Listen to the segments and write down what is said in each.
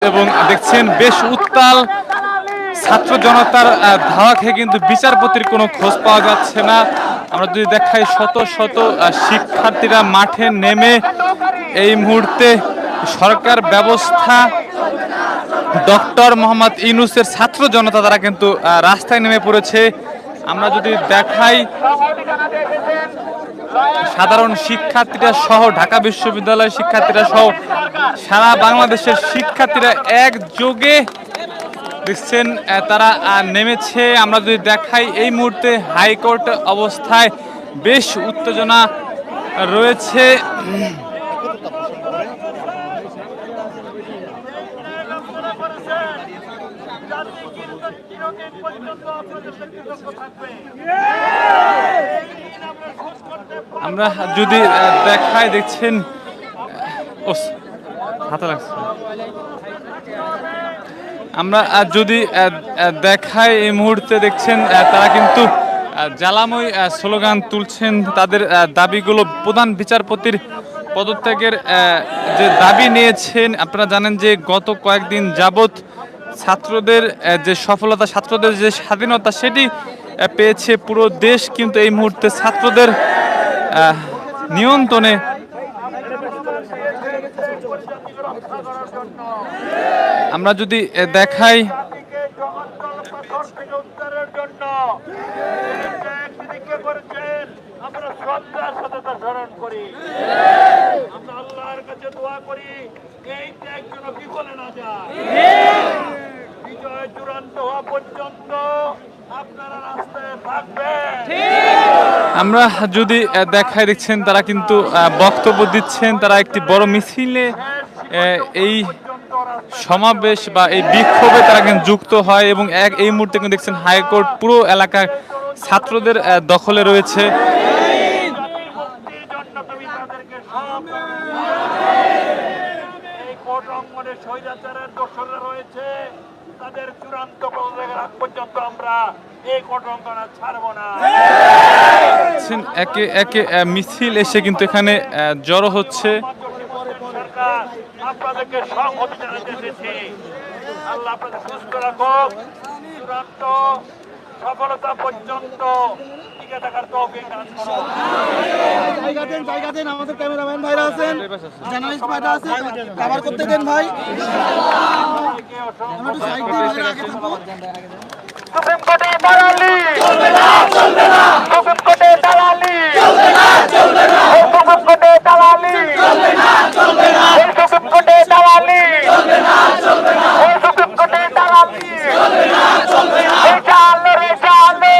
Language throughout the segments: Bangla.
এবং দেখছেন বেশ উত্তাল ছাত্র জনতার ধাওয়া খেয়ে কিন্তু বিচারপতির কোনো খোঁজ পাওয়া যাচ্ছে না। আমরা যদি দেখাই শত শত শিক্ষার্থীরা মাঠে নেমে এই মুহূর্তে সরকার ব্যবস্থা ডক্টর মোহাম্মদ ইউনূসের ছাত্র জনতা তারা কিন্তু রাস্তায় নেমে পড়েছে। আমরা যদি দেখাই সাধারণ শিক্ষার্থীরা সহ ঢাকা বিশ্ববিদ্যালয়ের শিক্ষার্থীরা সহ সারা বাংলাদেশের শিক্ষার্থীরা একযোগে দেখছেন তারা নেমেছে। আমরা যদি দেখাই এই মুহূর্তে হাইকোর্ট অবস্থায় বেশ উত্তেজনা রয়েছে। আমরা যদি দেখাই দেখছেন হাতে লাগছে। আমরা যদি দেখাই এই মুহূর্তে দেখছেন তারা কিন্তু জ্বালাময় স্লোগান তুলছেন। তাদের দাবিগুলো প্রধান বিচারপতির পদত্যাগের যে দাবি নিয়েছেন। আপনারা জানেন যে গত কয়েকদিন যাবৎ ছাত্রদের যে সফলতা, ছাত্রদের যে স্বাধীনতা সেটি পেয়েছে পুরো দেশ, কিন্তু এই মুহূর্তে ছাত্রদের নিয়ন্ত্রণে। আমরা যদি দেখাই আমরা যদি দেখাই দেখছেন তারা কিন্তু বক্তব্য দিচ্ছেন। তারা একটি বড় মিছিলে এই সমাবেশ বা এই বিক্ষোভে তারা কিন্তু যুক্ত হয় এবং এই মুহূর্তে কিন্তু দেখছেন হাইকোর্ট পুরো এলাকা ছাত্রদের দখলে রয়েছে। একে একে মিছিল এসে কিন্তু এখানে জড়ো হচ্ছে। আপনাদেরকে সংহতি জানাতে এসেছি। আল্লাহ আপনাদের সুস্থ রাখুক, চূড়ান্ত সফলতা পর্যন্ত টিকে থাকার তৌফিক দান করুন। জায়গা দেন, আমাদের ক্যামেরাম্যান ভাইরা আছেন, জার্নালিস্ট ভাইরা আছেন, কভার করতে দেন ভাই। সুপ্রিম কোর্টে দালালি চলবে না, চলবে না। সুপ্রিম কোর্টে দালালি চলবে না, চলবে না। সুপ্রিম কোর্টে দালালি চলবে না, চলবে না। সুপ্রিম কোর্টে দালালি চলবে না, চলবে না। সুপ্রিম কোর্টে দালালি চলবে না, চলবে না। চালো রে চালো,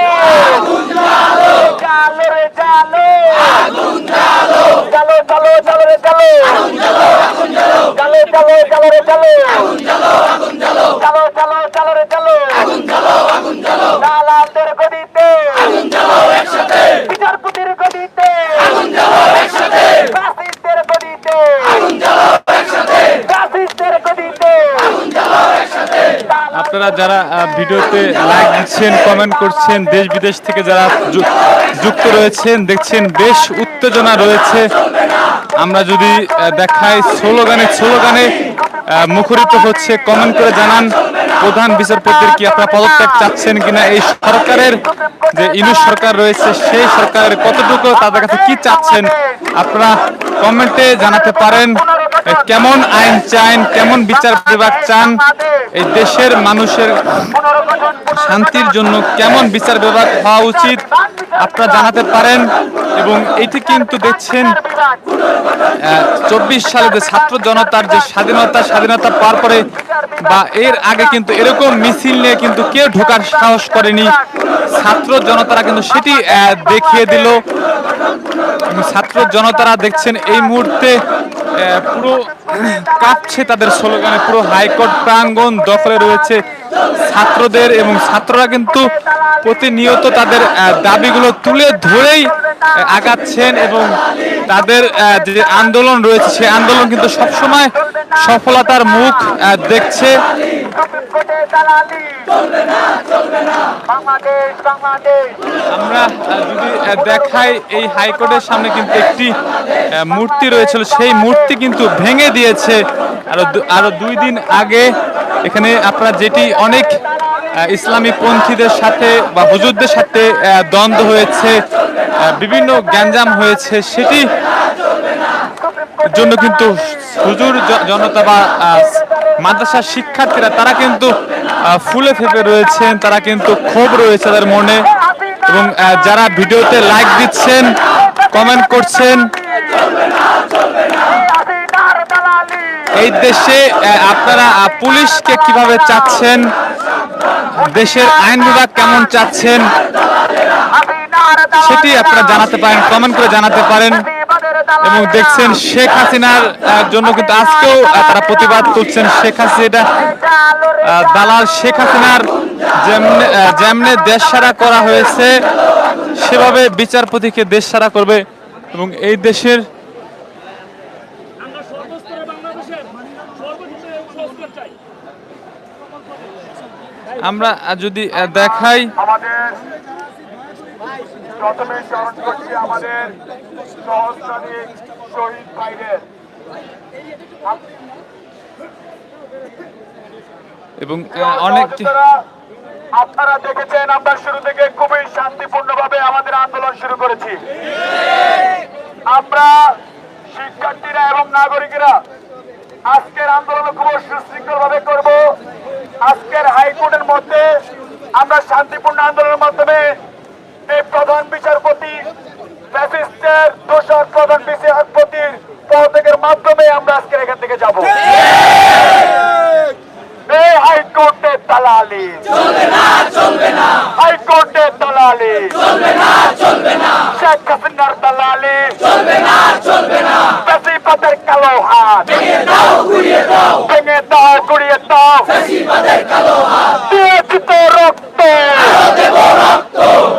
আগুন জ্বালো, চালো রে চালো, আগুন জ্বালো, চালো চালো চালো রে চালো, আগুন জ্বালো, আগুন জ্বালো, চালো চালো চালো রে চালো, আগুন জ্বালো, আগুন জ্বালো, চালো চালো চালো রে চালো, আগুন জ্বালো, আগুন জ্বালো। দালালদের গদিতে আগুন জ্বালো একসাথে, বিচারপতির গদিতে আগুন জ্বালো একসাথে, ফাসিস্টদের গদিতে আগুন জ্বালো একসাথে, ফাসিস্টদের গদিতে আগুন জ্বালো একসাথে। আপনারা যারা ভিডিওতে লাইক দিচ্ছেন, কমেন্ট করছেন, দেশ বিদেশ থেকে যারা যুক্ত রয়েছেন দেখছেন বেশ উত্তেজনা রয়েছে। আমরা যদি দেখাই স্লোগানে স্লোগানে মুখরিত হচ্ছে। কমেন্ট করে জানান প্রধান বিচারপতির কি আপনারা পদত্যাগ চাচ্ছেন কিনা। এই সরকারের যে ইউনূস সরকার রয়েছে সেই সরকারের কতটুকু তাদের কাছে কি চাচ্ছেন আপনারা কমেন্টে জানাতে পারেন। কেমন আইন চান, কেমন বিচার বিভাগ চান, এই দেশের মানুষের শান্তির জন্য কেমন বিচার বিভাগ হওয়া উচিত আপনারা জানাতে পারেন। এবং এটি কিন্তু দেখছেন 24 সালে যে ছাত্র জনতার যে স্বাধীনতা পাওয়ার পরে বা এর আগে কিন্তু এরকম মিছিল নিয়ে কিন্তু কেউ ঢোকার সাহস করেনি। ছাত্র জনতারা কিন্তু সেটি দেখিয়ে দিল। ছাত্র জনতারা দেখছেন এই মুহূর্তে পুরো কাঁপছে তাদের স্লোগানে। পুরো হাইকোর্ট প্রাঙ্গণ দখলে রয়েছে ছাত্রদের এবং ছাত্ররা কিন্তু প্রতিনিয়ত তাদের দাবিগুলো তুলে ধরেই আগাচ্ছেন এবং তাদের যে আন্দোলন রয়েছে সেই আন্দোলন কিন্তু সবসময় সফলতার মুখ দেখছে। সুপ্রিম কোর্টে দালালি চলবে না বাংলাদেশ বাংলাদেশ। আমরা যদি দেখাই এই হাইকোর্টের সামনে কিন্তু একটি মূর্তি রয়েছিল, সেই মূর্তি কিন্তু ভেঙে দিয়েছে আরো 2 দিন আগে। এখানে আপনারা যেটি অনেক ইসলামী পন্থীদের সাথে বা হুজুরদের সাথে দ্বন্দ্ব হয়েছে, বিভিন্ন গ্যাঞ্জাম হয়েছে, সেটি জন্য কিন্তু হুজুর জনতা বা মাদ্রাসার শিক্ষার্থীরা তারা কিন্তু ফুলে ফেপে রয়েছেন, তারা কিন্তু ক্ষোভ রয়েছে তাদের মনে। এবং যারা ভিডিওতে লাইক দিচ্ছেন, কমেন্ট করছেন, এই দেশে আপনারা পুলিশকে কিভাবে চাচ্ছেন, দেশের আইন বিভাগ কেমন চাচ্ছেন, সেটি আপনারা জানাতে পারেন, কমেন্ট করে জানাতে পারেন। এবং দেখছেন শেখ হাসিনার জন্য কিন্তু আজকেও তারা প্রতিবাদ করছেন। শেখ হাসিনা দালাল শেখ হাসিনার যেমনে দেশ ছাড়া করা হয়েছে, সেভাবে বিচারপতিকে দেশ ছাড়া করবে। এবং এই দেশের আমরা যদি দেখাই, আমাদের প্রথমে স্মরণ করছি আমাদের সহস্রাধিক শহীদ ভাইদের। এবং অনেক আপনারা দেখেছেন আমরা শুরু থেকে খুবই শান্তিপূর্ণভাবে আমাদের আন্দোলন শুরু করেছি। আমরা শিক্ষার্থীরা এবং নাগরিকেরা আজকের আন্দোলন খুব সুশৃঙ্খল ভাবে করব। আজকের হাইকোর্টের মধ্যে আমরা শান্তিপূর্ণ আন্দোলনের মাধ্যমে এই প্রধান বিচারপতি ফ্যাসিস্টের দোষর প্রধান বিচারপতির পদত্যাগের মাধ্যমে আমরা আজকের এখান থেকে যাব। এই হাইকোর্টের দালালি চলবে না হাইকোর্টের দালালি চলবে না শেখ হাসিনার দালালি চলবে না ফ্যাসিবাদের কালো হাত ভেঙে দাও গুড়িয়ে দাও ফ্যাসিবাদের কালো হাত দিয়েছি তো রক্ত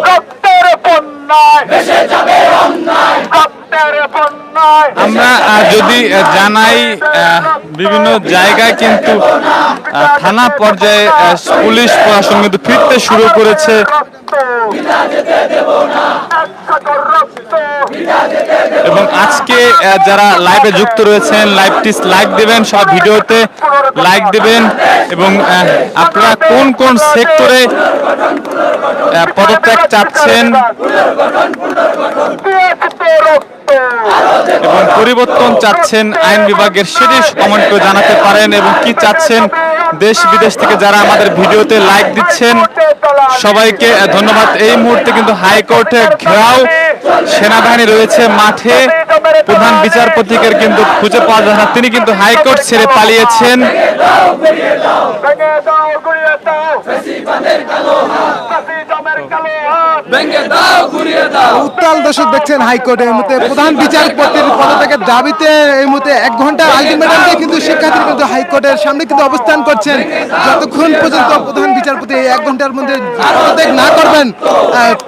রক্তের বন্যায় ভেসে যাবে অন্যায় রক্তের বন্যায়। আমরা যদি জানাই, বিভিন্ন জায়গায় কিন্তু থানা পর্যায়ে পুলিশ প্রশাসন কিন্তু ফিরতে শুরু করেছে। এবং আজকে যারা লাইভে যুক্ত রয়েছেন, লাইভটি লাইক দেবেন, সব ভিডিওতে লাইক দেবেন। এবং আপনারা কোন কোন সেক্টরে পদত্যাগ চাচ্ছেন এবং পরিবর্তন চাচ্ছেন আইন বিভাগের, সেটি কমেন্ট করে জানাতে পারেন। এবং কি চাচ্ছেন দেশ বিদেশ থেকে যারা আমাদের ভিডিওতে লাইক দিচ্ছেন, সবাইকে ধন্যবাদ। এই মুহূর্তে কিন্তু হাইকোর্টে ঘেরাও, সেনাবাহিনী রয়েছে মাঠে, প্রধান বিচারপতিকে কিন্তু খুঁজে পাওয়া যায় না, তিনি কিন্তু হাইকোর্ট ছেড়ে পালিয়েছেন। উত্তাল দর্শক দেখছেন হাইকোর্টে এই মুহূর্তে প্রধান বিচারপতির পদত্যাগের দাবিতে এই মুহূর্তে 1 ঘন্টার আলটিমেটাম দিয়ে কিন্তু শিক্ষার্থীরা কিন্তু হাইকোর্টের সামনে কিন্তু অবস্থান করছেন। যতক্ষণ পর্যন্ত প্রধান বিচারপতি এই 1 ঘন্টার মধ্যে পদত্যাগ না করবেন,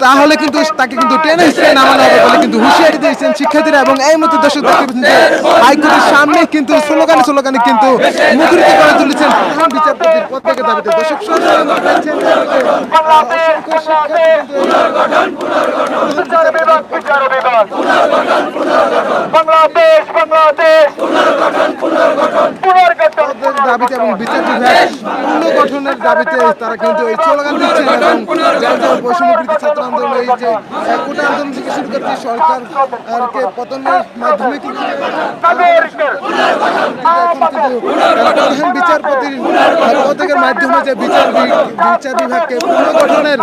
তাহলে কিন্তু তাকে কিন্তু টেনে হিসেবে নামানো হবে বলে কিন্তু হুঁশিয়ারি দিয়েছেন শিক্ষার্থীরা। এবং এই মুহূর্তে দর্শক দেখতে পাচ্ছেন যে হাইকোর্টের সামনে কিন্তু স্লোগানে কিন্তু মুখরিত করে তুলেছেন প্রধান বিচারপতির পদত্যাগের দাবিতে। দর্শক দাবিতে এবং বিচার বিভাগ পুনর্গঠনের দাবিতে তারা কিন্তু এই স্লোগান দিচ্ছেন। এবং বৈষম্যবৃত্তি ছাত্র আন্দোলন, এই যে কোটা আন্দোলন থেকে শুরু করছে সরকারকে পতনের মাধ্যমে কিন্তু প্রধান বিচারপতির পদত্যাগের মাধ্যমে যে বিচার বিভাগকে পুনর্গঠনের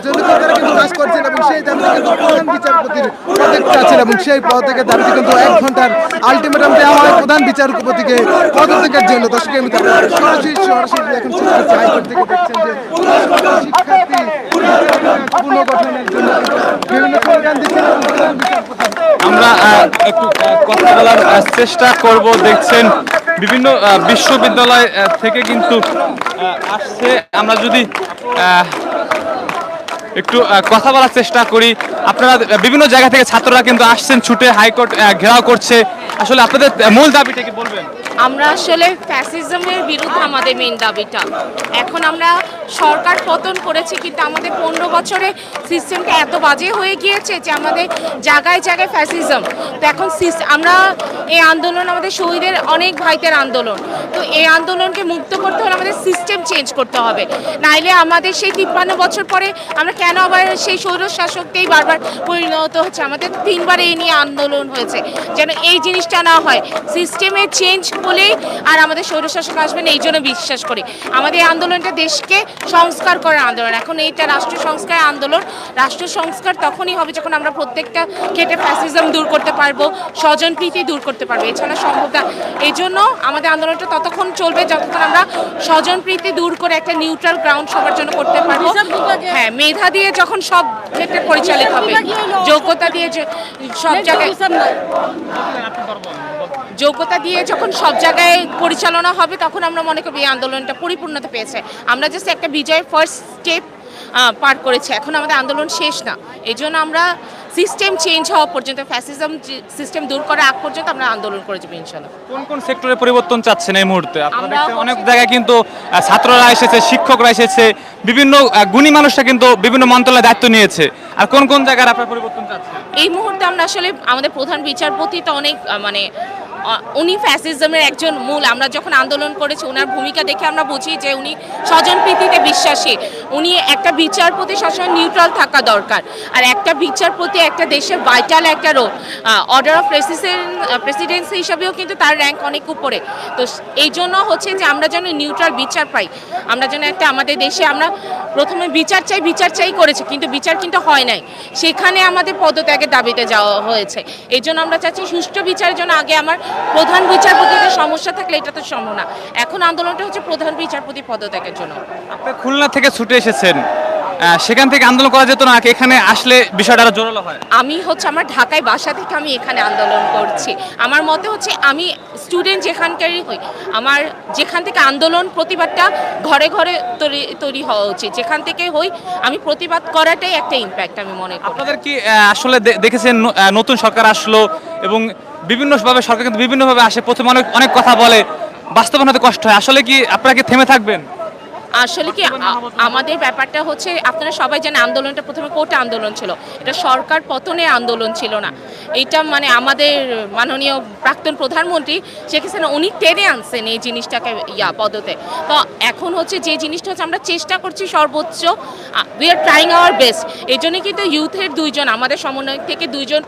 জন্য তারা কিন্তু কাজ করছেন। এবং সেই দাবিতে কিন্তু প্রধান বিচারপতির পদত্যাগ চাচ্ছেন। এবং সেই পদত্যাগের দাবিতে কিন্তু 1 ঘন্টার আলটিমেটাম দেওয়া হয় প্রধান বিচারপতিকে পদত্যাগের জন্য। দর্শক সরাসরি এখন হাইকোর্ট থেকে দেখছেন যে শিক্ষার্থী পুনর্গঠনের জন্য বিভিন্ন স্লোগান দিচ্ছেন। আমরা একটু কথা বলার চেষ্টা করব। দেখছেন বিভিন্ন বিশ্ববিদ্যালয় থেকে কিন্তু আসছে। আমরা যদি একটু কথা বলার চেষ্টা করি, আপনারা বিভিন্ন জায়গা থেকে ছাত্ররা কিন্তু আসছেন ছুটে, হাইকোর্ট ঘেরাও করছে। আসলে আপনাদের মূল দাবিটা কি বলবেন? আমরা আসলে ফ্যাসিজমের বিরুদ্ধে আমাদের মেইন দাবিটা। এখন আমরা সরকার পতন করেছি, কিন্তু আমাদের 15 বছরে সিস্টেমটা এত বাজে হয়ে গিয়েছে যে আমাদের জায়গায় জায়গায় ফ্যাসিজম। তো এখন আমরা এই আন্দোলন আমাদের শহীদের অনেক ভাইদের আন্দোলন, তো এই আন্দোলনকে মুক্ত করতে হলে আমাদের সিস্টেম চেঞ্জ করতে হবে, নাইলে আমাদের সেই 53 বছর পরে আমরা কেন আবার সেই স্বৈর শাসককেই বারবার পরিণত হচ্ছে। আমাদের 3বার এই নিয়ে আন্দোলন হয়েছে, যেন এই জিনিসটা না হয়। সিস্টেমে চেঞ্জ হলেই আর আমাদের স্বৈরশাসক আসবেন, এই জন্য বিশ্বাস করি। আমাদের এই আন্দোলনটা দেশকে সংস্কার করার আন্দোলন। এখন এইটা রাষ্ট্র সংস্কার আন্দোলন। রাষ্ট্র সংস্কার তখনই হবে যখন আমরা প্রত্যেকটা ক্ষেত্রে ফ্যাসিজম দূর করতে পারবো, স্বজনপ্রীতি দূর করতে পারবো, এছাড়া সম্ভব না। এই জন্য আমাদের আন্দোলনটা ততক্ষণ চলবে যতক্ষণ আমরা স্বজনপ্রীতি দূর করে একটা নিউট্রাল গ্রাউন্ড সবার জন্য করতে পারবো। হ্যাঁ, মেধা দিয়ে যখন সব ক্ষেত্রে পরিচালিত হবে, যোগ্যতা দিয়ে সব জায়গায় যখন সব জায়গায় পরিচালনা হবে, তখন আমরা মনে করি এই আন্দোলনটা পরিপূর্ণতা পেয়েছে। আমরা জাস্ট একটা বিজয়ের ফার্স্ট স্টেপ পার করেছি, এখন আমাদের আন্দোলন শেষ না। এই জন্য আমরা সিস্টেম চেঞ্জ হওয়া পর্যন্ত, ফ্যাসিজম সিস্টেম দূর করা আগ পর্যন্ত আমরা আন্দোলন করে যাবো ইনশাআল্লাহ। কোন কোন সেক্টরে পরিবর্তন চাচ্ছেন এই মুহূর্তে? আপনারা দেখছেন অনেক জায়গায় কিন্তু ছাত্ররা এসেছে, শিক্ষকরা এসেছে, বিভিন্ন গুণী মানুষরা কিন্তু বিভিন্ন মন্ত্রণালয়ে দায়িত্ব নিয়েছে। আর কোন কোন জায়গায় আপনারা পরিবর্তন চাচ্ছেন? এই মুহূর্তে আমরা আসলে আমাদের প্রধান বিচারপতি তো অনেক উনি ফ্যাসিজমের একজন মূল। আমরা যখন আন্দোলন করেছি ওনার ভূমিকা দেখে আমরা বুঝি যে উনি স্বজনপ্রীতিতে বিশ্বাসী। উনি একটা বিচারপতি সবসময় নিউট্রাল থাকা দরকার, আর একটা বিচারপতি একটা দেশের ভাইটাল একটা রোল। অর্ডার অফ প্রেসিডেন্সি হিসাবেও কিন্তু তার র্যাঙ্ক অনেক উপরে। তো এই জন্য হচ্ছে যে আমরা যেন নিউট্রাল বিচার পাই, আমরা যেন একটা আমাদের দেশে আমরা প্রথমে বিচার চাই করেছে, কিন্তু বিচার কিন্তু হয় নাই, সেখানে আমাদের পদত্যাগের দাবিতে যাওয়া হয়েছে। এই জন্য আমরা চাচ্ছি সুষ্ঠু বিচারের জন্য আগে আমার প্রধান বিচারপতিদের সমস্যা থাকলে এটা তো সম্ভব না। এখন আন্দোলনটা হচ্ছে প্রধান বিচারপতি পদত্যাগের জন্য। আপনি খুলনা থেকে ছুটে এসেছেন, সেখান থেকে আন্দোলন করা যেত না? এখানে আসলে বিষয়টা আরো জোরালো হয়। আমি হচ্ছে আমার ঢাকায় বাসা থেকে আমি এখানে আন্দোলন করছি। আমার মতে হচ্ছে আমি স্টুডেন্ট যেখানকারই হই, আমার যেখান থেকে আন্দোলন প্রতিবাদটা ঘরে ঘরে তৈরি হওয়া উচিত। যেখান থেকে হই আমি প্রতিবাদ করাটাই একটা ইম্প্যাক্ট আমি মনে করি। আপনাদের কি আসলে দেখেছেন নতুন সরকার আসলো এবং বিভিন্নভাবে সরকার কিন্তু বিভিন্নভাবে আসে, প্রথমে অনেক কথা বলে, বাস্তবায়ন হতে কষ্ট হয়। আসলে কি আপনারা কি থেমে থাকবেন? আসলে কি আমাদের ব্যাপারটা হচ্ছে, আপনারা সবাই জানেন আন্দোলনটা প্রথমে কোটা আন্দোলন ছিল, এটা সরকার পতনের আন্দোলন ছিল না। এটা মানে আমাদের মাননীয় প্রাক্তন প্রধানমন্ত্রী শেখ হাসিনা উনি টেনে আনছেন এই জিনিসটাকে পদতে। তো এখন হচ্ছে যে জিনিসটা হচ্ছে আমরা চেষ্টা করছি সর্বোচ্চ, we are trying our best. এই জন্য কিন্তু ইউথের 2 জন আমাদের সমন্বয় থেকে 2 জন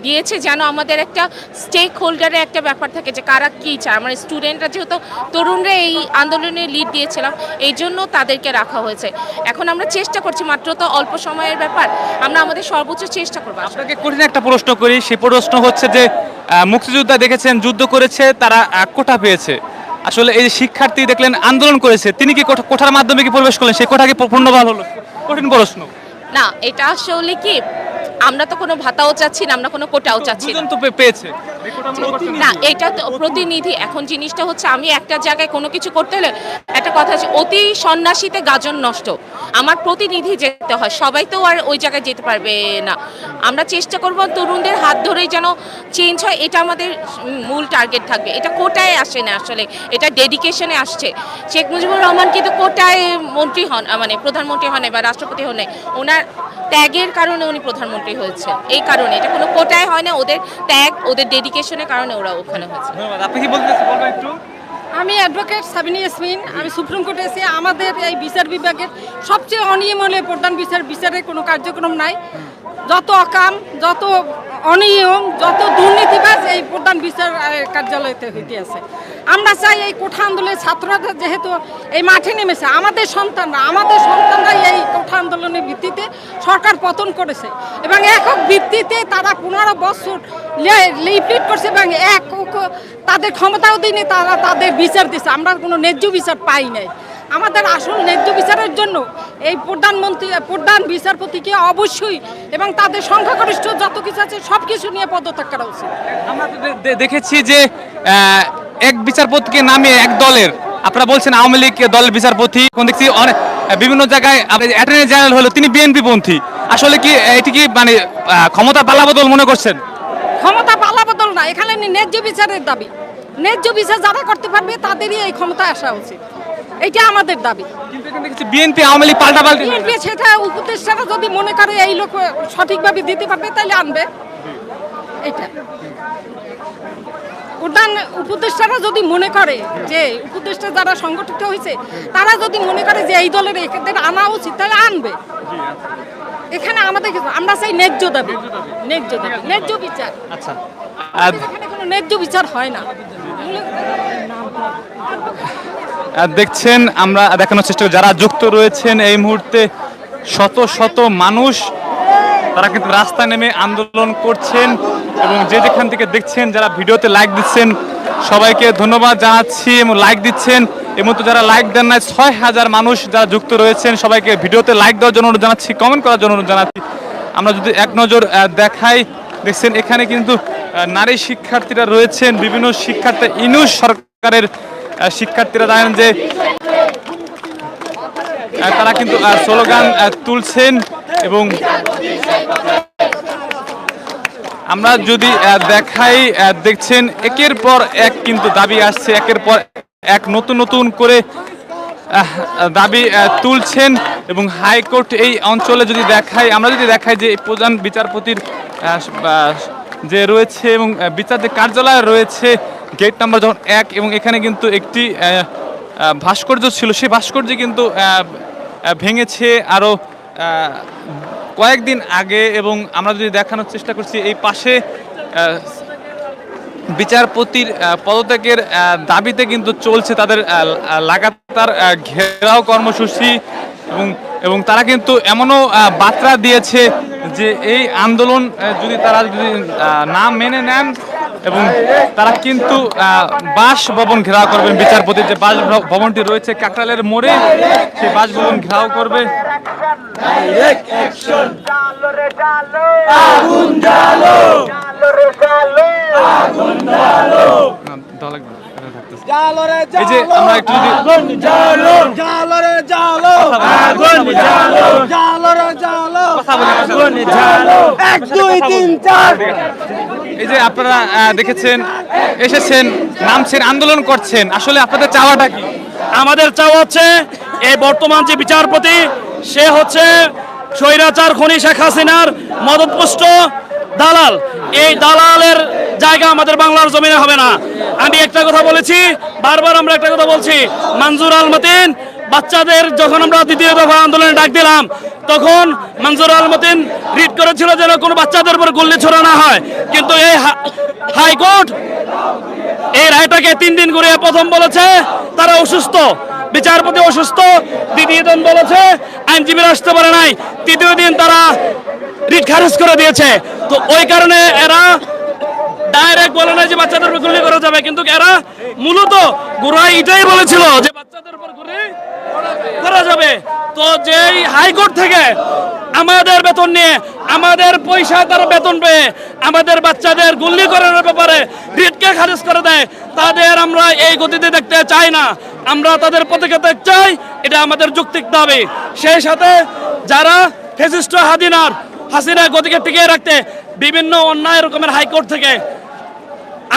দিয়েছে, যেন আমাদের একটা স্টেক হোল্ডারের একটা ব্যাপার থাকে যে কারা কী চায়। আমার স্টুডেন্টরা যেহেতু তরুণরা এই আন্দোলনে লিড দিয়েছিলাম, এই জন্য তাদেরকে রাখা হয়েছে। এখন আমরা চেষ্টা করছি, মাত্র তো অল্প সময়ের ব্যাপার, আমরা আমাদের সর্বোচ্চ চেষ্টা করবো। আপনাকে কঠিন একটা প্রশ্ন করি, সেই প্রশ্ন হচ্ছে যে মুক্তিযোদ্ধা দেখেছেন যুদ্ধ করেছে, তারা কোটা পেয়েছে। আসলে এই যে শিক্ষার্থী দেখলেন আন্দোলন করেছে, তিনি কি কোঠার মাধ্যমে কি প্রবেশ করলেন, সেই কোটা কি পূর্ণবহাল হলো? কঠিন প্রশ্ন না, এটা আসলে কি আমরা তো কোনো ভাতাও চাচ্ছি না, আমরা কোনো কোটাও চাচ্ছি না। তো পেয়েছে না, এটা তো প্রতিনিধি। এখন জিনিসটা হচ্ছে আমি একটা জায়গায় কোনো কিছু করতে হলে একটা কথা আছে, অতি সন্ন্যাসীতে গাজন নষ্ট। আমার প্রতিনিধি যেতে হয়, সবাই তো আর ওই জায়গায় যেতে পারবে না। আমরা চেষ্টা করব তরুণদের হাত ধরেই যেন চেঞ্জ হয়, এটা আমাদের মূল টার্গেট থাকবে। এটা কোটায় আসে না, আসলে এটা ডেডিকেশনে আসছে। শেখ মুজিবুর রহমান কিন্তু কোটায় মন্ত্রী হন, মানে প্রধানমন্ত্রী হন বা রাষ্ট্রপতি হন, ওনার ত্যাগের কারণে উনি প্রধানমন্ত্রী হয়েছে। এই কারণে এটা কোনো কোটায় হয় না, ওদের ত্যাগ ওদের ডেডিকেশনের কারণে ওরা ওখানে হয়েছে। ধন্যবাদ। আপনি কি বলবেন একটু? আমি অ্যাডভোকেট সাবিনা ইয়াসমিন, আমি সুপ্রিম কোর্টে এসে আমাদের এই বিচার বিভাগের সবচেয়ে অনিয়ম হলে প্রধান বিচারের কোনো কার্যক্রম নাই। যত অকাম, যত অনিয়ম, যত দুর্নীতিবাজ এই প্রধান বিচার কার্যালয়তে হইতে আছে। আমরা চাই এই কোঠা আন্দোলনের ছাত্ররা যেহেতু এই মাঠে নেমেছে, আমাদের সন্তানরা এই কোঠা আন্দোলনের ভিত্তিতে সরকার পতন করেছে এবং একক ভিত্তিতে তারা 15 বছর লিফলিট করছে এবং তাদের ক্ষমতা অধীনে তারা তাদের বিচার দিচ্ছে। আমরা কোনো ন্যায্য বিচার পাই নাই। আমাদের আসল ন্যায্য বিচারের জন্য এই প্রধান বিচারপতিকে অবশ্যই এবং তাদের সংখ্যাগরিষ্ঠ যত কিছু আছে সব কিছু নিয়ে পদত্যাগ করা উচিত। আমরা দেখেছি যে এক বিচারপতিকে নামিয়ে এক দলের, আপনারা বলছেন আওয়ামী লীগ দলের বিচারপতি, এখন দেখছি অনেক বিভিন্ন জায়গায় অ্যাটর্নি জেনারেল হলো তিনি বিএনপি পন্থী। আসলে কি এটি কি মানে ক্ষমতা পালাবদল মনে করছেন? ক্ষমতা পালাবদল না, এখানে ন্যায্য বিচারের দাবি। ন্যায্য বিচার যারা করতে পারবে তাদেরই এই ক্ষমতায় আসা উচিত, এটা আমাদের দাবি। কিন্তু এখানে দেখছি বিএনপি আওয়ামী লীগ পাল্টাপাল্টি হয়ে বিএনপি সেটা উপদেষ্টারা যদি মনে করে এই লোক সঠিকভাবে দিতে পারবে তাহলে আনবে, এটা প্রধান উপদেষ্টারা যদি মনে করে যে উপদেষ্টা যারা সংগঠিত হয়েছে তারা যদি মনে করে যে এই দলের এদের আনা উচিত তাহলে আনবে। এখানে আমাদের আমরা চাই ন্যায্য দাবি, ন্যায্য দাবি, ন্যায্য বিচার। আচ্ছা এখানে কোনো ন্যায্য বিচার হয় না। দেখছেন আমরা দেখানোর চেষ্টা করি যারা যুক্ত রয়েছেন এই মুহূর্তে শত শত মানুষ তারা কিন্তু রাস্তায় নেমে আন্দোলন করছেন এবং যে যেখান থেকে দেখছেন যারা ভিডিওতে লাইক দিচ্ছেন সবাইকে ধন্যবাদ জানাচ্ছি এবং লাইক দিচ্ছেন। এই মুহূর্তে যারা লাইক দেন নাই ৬,০০০ মানুষ যারা যুক্ত রয়েছেন সবাইকে ভিডিওতে লাইক দেওয়ার জন্য অনুরোধ জানাচ্ছি, কমেন্ট করার জন্য অনুরোধ জানাচ্ছি। আমরা যদি এক নজর দেখাই দেখছেন এখানে কিন্তু নারী শিক্ষার্থীরা রয়েছেন, বিভিন্ন শিক্ষার্থী ইউনূস সরকারের শিক্ষার্থীরা জানেন যে তারা কিন্তু স্লোগান তুলছেন এবং আমরা যদি দেখাই দেখছেন একের পর এক কিন্তু দাবি আসছে, একের পর এক নতুন নতুন করে দাবি তুলছেন এবং হাইকোর্ট এই অঞ্চলে যদি দেখাই আমরা যদি দেখাই যে প্রধান বিচারপতির যে রয়েছে এবং বিচার যে কার্যালয় রয়েছে গেট নাম্বার যখন ১ এবং এখানে কিন্তু একটি ভাস্কর্য ছিল সেই ভাস্কর্য কিন্তু ভেঙেছে আরও কয়েকদিন আগে এবং আমরা যদি দেখানোর চেষ্টা করছি এই পাশে বিচারপতির পদত্যাগের দাবিতে কিন্তু চলছে তাদের লাগাতার ঘেরাও কর্মসূচি এবং তারা কিন্তু এমনও বার্তা দিয়েছে যে এই আন্দোলন যদি তারা যদি না মেনে নেন এবং তারা কিন্তু বাসভবন ঘেরাও করবেন, বিচারপতির যে বাসভবনটি রয়েছে কাকরাইলের মোড়ে সেই বাসভবন ঘেরাও করবে। এই যে আমরা একটু এই যে আপনারা দেখেছেন এসেছেন নামছেন আন্দোলন করছেন, আসলে আপনাদের চাওয়াটা কি? আমাদের চাওয়া হচ্ছে এই বর্তমান যে বিচারপতি সে হচ্ছে স্বৈরাচার খনি শেখ হাসিনার মদতপুষ্ট দালাল। এই দালালের জায়গা আমাদের বাংলার জমিনে হবে না। আমি একটা কথা বলেছি, বারবার আমরা একটা কথা বলছি, মনজুর আল মতিন বাচ্চাদের যখন আমরা দ্বিতীয় দফা আন্দোলনে ডাক দিলাম তখন মনজুর আল মতিন রিট করেছিল যেন কোনো বাচ্চাদের উপর গুল্লি ছোড়া না হয়, কিন্তু এই হাইকোর্ট এই রায়টাকে 3 দিন করে প্রথম বলেছে তারা অসুস্থ, বিচারপতি অসুস্থ, দ্বিতীয় দিন বলেছে আইনজীবীরা আসতে পারে নাই, তৃতীয় দিন তারা রিট খারিজ করে দিয়েছে। তো ওই কারণে এরা ডাইরেক্ট বলে না যে বাচ্চাদের উপর গুলি করা যাবে, কিন্তু এরা মূলত গোড়ায় এটাই বলেছিল যে বাচ্চাদের উপর গুলি করা যাবে। তো যেই হাইকোর্ট থেকে আমাদের বেতন নিয়ে আমাদের পয়সা তারা বেতন পেয়ে আমাদের বাচ্চাদের গুলি করার ব্যাপারে রিটকে খারিজ করে দেয়, তাদের আমরা এই গতিতে দেখতে চাই না, আমরা তাদের পদক্ষেপ দেখতে চাই, এটা আমাদের যৌক্তিক দাবি। সেই সাথে যারা ফ্যাসিস্ট হাসিনা গতিকে টিকিয়ে রাখতে বিভিন্ন অন্যায় রকমের হাইকোর্ট থেকে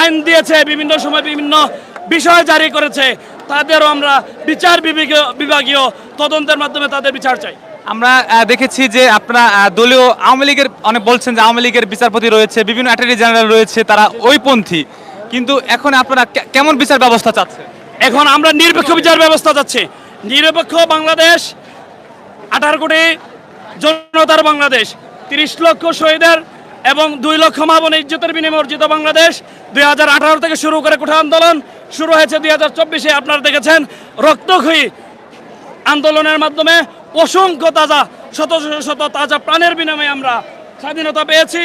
আইন দিয়েছে, বিভিন্ন সময় বিভিন্ন বিষয় জারি করেছে, তাদেরও আমরা বিচার বিভাগীয় তদন্তের মাধ্যমে তাদের বিচার চাই। আমরা দেখেছি যে আপনারা দলীয় আওয়ামী লীগের অনেক বলছেন যে আওয়ামী লীগের বিচারপতি রয়েছে, বিভিন্ন অ্যাটর্নি জেনারেল রয়েছে, তারা ওইপন্থী, কিন্তু এখন আপনারা কেমন বিচার ব্যবস্থা চাচ্ছেন? এখন আমরা নিরপেক্ষ বিচার ব্যবস্থা চাচ্ছি, নিরপেক্ষ বাংলাদেশ, 18 কোটি জনতার বাংলাদেশ, 30 লক্ষ শহীদের এবং 2 লক্ষ মা বোনের ইজ্জতের বিনিময়ে অর্জিত বাংলাদেশ। 2018 থেকে শুরু করে কোঠা আন্দোলন শুরু হয়েছে 2024-এ, আপনারা দেখেছেন রক্তক্ষয়ী আন্দোলনের মাধ্যমে অসংখ্য তাজা শত শত তাজা প্রাণের বিনিময়ে আমরা স্বাধীনতা পেয়েছি।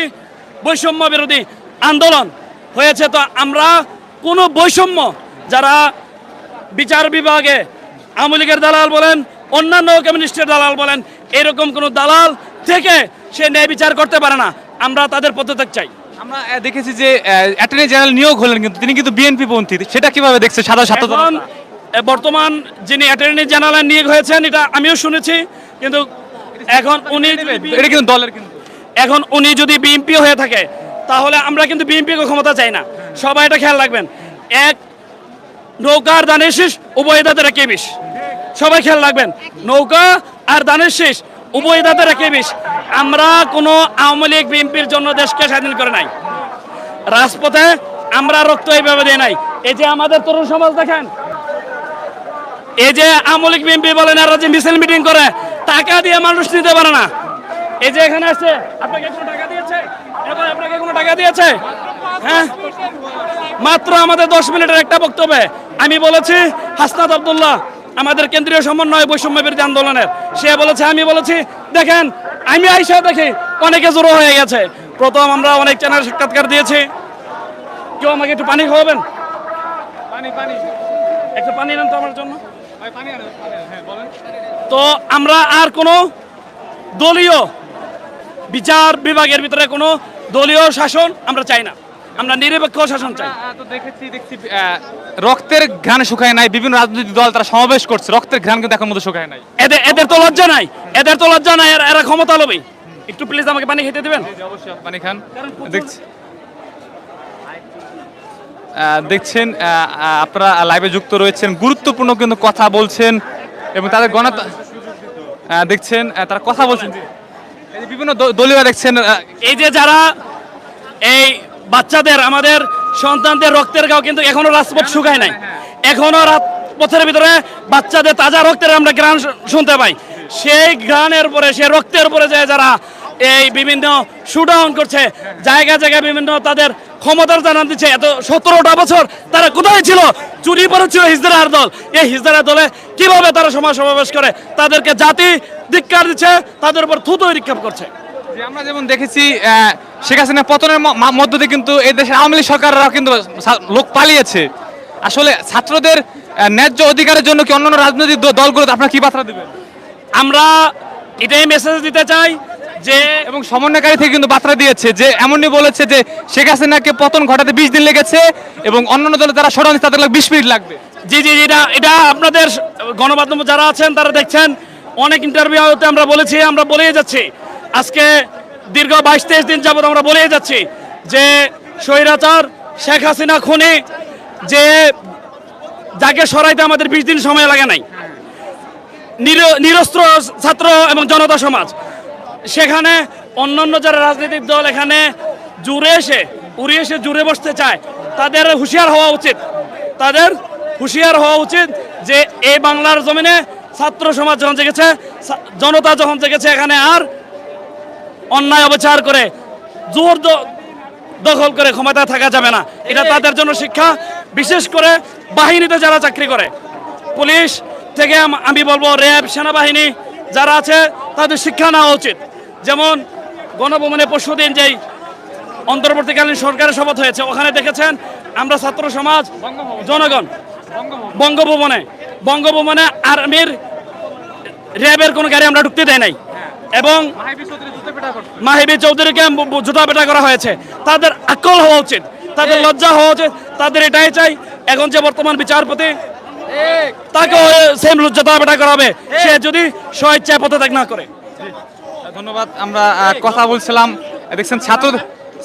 বৈষম্য বিরোধী আন্দোলন হয়েছে। তো আমরা কোনো বৈষম্য, যারা বিচার বিভাগে আওয়ামী লীগের দালাল বলেন, অন্যান্য কমিউনিস্টের দালাল বলেন, এরকম কোনো দালাল থেকে সে ন্যায় বিচার করতে পারে না, আমরা তাদের পদত্যাগ চাই। আমরা দেখেছি যে অ্যাটর্নি জেনারেল নিয়োগ হলেন, কিন্তু তিনি কিন্তু বিএনপি পন্থী, সেটা কিভাবে দেখছে সাধারণ ছাত্র? বর্তমান যিনি অ্যাটর্নি জেনারেল নিয়োগ হয়েছেন এটা আমিও শুনেছি, কিন্তু এখন উনি এটা কিন্তু দলের, কিন্তু এখন উনি যদি বিএনপি হয়ে থাকে তাহলে আমরা কিন্তু বিএনপি ক্ষমতা চাই না। সবাই এটা খেয়াল রাখবেন, এক নৌকার দানের শীষ উভয় দাঁতের একই বিষ। সবাই খেয়াল রাখবেন, নৌকা আর দানের শীষ উভয় দাঁতের একই বিষ। আমরা কোনো আওয়ামী লীগ বিএনপির জন্য দেশকে স্বাধীন করে নাই, রাজপথে আমরা রক্ত এইভাবে দিয়ে নাই। এই যে আমাদের তরুণ সমাজ দেখেন, এই যে আওয়ামী লীগ বিএনপি বলেন এরা যে মিছিল মিটিং করে, টাকা দিয়ে মানুষ নিতে পারে না। এই যে এখানে আসছে, আপনাকে কোনো টাকা দিয়েছে? এবার আপনাকে কোনো টাকা দিয়েছে? হ্যাঁ, মাত্র আমাদের 10 মিনিটের একটা বক্তব্যে আমি বলেছি, হাসনাত আব্দুল্লাহ আমাদের কেন্দ্রীয় সমন্বয় বৈষম্য বিরোধী আন্দোলনের, সে বলেছে, আমি বলেছি দেখেন আমি আইসা দেখি অনেকে জড়ো হয়ে গেছে। প্রথম আমরা অনেক চ্যানেল সাক্ষাৎকার দিয়েছি, কেউ আমাকে একটু পানি খাওয়াবেন? একটু পানি নেন তো আমার জন্য। তো আমরা আর কোনো দলীয় বিচার বিভাগের ভিতরে কোনো দলীয় শাসন আমরা চাই না, আমরা নিরপেক্ষ শাসন চাই। তো দেখছি রক্তের ঘ্রাণ শুকায় নাই, বিভিন্ন রাজনৈতিক দল তারা সমাবেশ করছে, রক্তের ঘ্রাণ কিন্তু এখন মধ্যে শুকায় নাই। এদের তো লজ্জা নাই, এদের তো লজ্জা নাই, এরা ক্ষমতা লোভী। একটু প্লিজ আমাকে পানি খেতে দিবেন। অবশ্যই পানি খান। দেখছেন আপনারা লাইভে যুক্ত রয়েছেন, গুরুত্বপূর্ণ কিন্তু কথা বলছেন এবং তাদের দেখছেন তারা কথা বলছেন। এই যে বিভিন্ন দলীয় দেখছেন, এই যে যারা এই বাচ্চাদের, আমাদের সন্তানদের রক্তের গাও কিন্তু এখনো রাজপথ শুকায় নাই, এখনো রাজপথের ভিতরে বাচ্চাদের তাজা রক্তের আমরা ঘ্রাণ শুনতে পাই। সেই ঘ্রাণের পরে, সেই রক্তের পরে যে যারা এই বিভিন্ন শুডাউন করছে, জায়গা জায়গায় বিভিন্ন তাদের ক্ষমতার জানান দিচ্ছে, এত 17টা বছর তারা কোথায় ছিল? চুরি পড়েছিল হিজড়ার দল। এই হিজড়ার দলে কিভাবে তারা সমাজ সমাবেশ করে, তাদেরকে জাতি ধিক্কার দিচ্ছে, তাদের উপর থুতু নিক্ষেপ করছে। যে আমরা যেমন দেখেছি শেখ হাসিনা পতনের মধ্য দিয়ে কিন্তু এই দেশের আওয়ামী লীগ সরকাররা কিন্তু লোক পালিয়েছে। আসলে ছাত্রদের ন্যায্য অধিকারের জন্য কি অন্যান্য রাজনৈতিক দলগুলো আপনারা কি বার্তা দিবেন? আমরা এটাই মেসেজ দিতে চাই যে, এবং সমন্বয়কারী থেকে কিন্তু বার্তা দিয়েছে যে এমনই বলেছে যে শেখ হাসিনাকে পতন ঘটাতে 20 দিন লেগেছে এবং অন্যান্য দলে যারা ষড়যন্ত্র তাদের 20 মিনিট লাগবে। জি জি, এটা আপনাদের গণমাধ্যম যারা আছেন তারা দেখছেন, অনেক ইন্টারভিউতে আমরা বলেছি, আমরা বলেই যাচ্ছি, আজকে দীর্ঘ 22-23 দিন যাবত আমরা বলেই যাচ্ছি যে স্বৈরাচার শেখ হাসিনা খুনি, যে যাকে সরাইতে আমাদের 20 দিন সময় লাগে নাই, নিরস্ত্র ছাত্র এবং জনতা সমাজ, সেখানে অন্যান্য যারা রাজনৈতিক দল এখানে উড়ে এসে জুড়ে বসতে চায়, তাদের হুঁশিয়ার হওয়া উচিত, তাদের হুঁশিয়ার হওয়া উচিত যে এই বাংলার জমিনে ছাত্র সমাজ যখন জেগেছে, জনতা যখন জেগেছে, এখানে আর অন্যায় অবিচার করে জোর দখল করে ক্ষমতায় থাকা যাবে না। এটা তাদের জন্য শিক্ষা, বিশেষ করে বাহিনীতে যারা চাকরি করে, পুলিশ থেকে আমি বলবো র্যাব, সেনাবাহিনী যারা আছে, তাদের শিক্ষা নেওয়া উচিত। যেমন গণভবনে পরশুদিন যেই অন্তর্বর্তীকালীন সরকারের শপথ হয়েছে, ওখানে দেখেছেন আমরা ছাত্র সমাজ, জনগণ বঙ্গভবনে আর্মির র্যাবের কোনো গাড়ি আমরা ঢুকতে দেয় নাই, এবং মাহিবি চৌধুরীকে জুতা পেটা করা হয়েছে। তাদের আকল হওয়া উচিত, তাদের লজ্জা হওয়া উচিত। তাদের এটাই চাই, এখন যে বর্তমান বিচারপতি, তাকে সেম জুতা পেটা করা হবে, সে যদি স্বেচ্ছায় পদত্যাগ না করে। ধন্যবাদ। আমরা কথা বলছিলাম, দেখছেন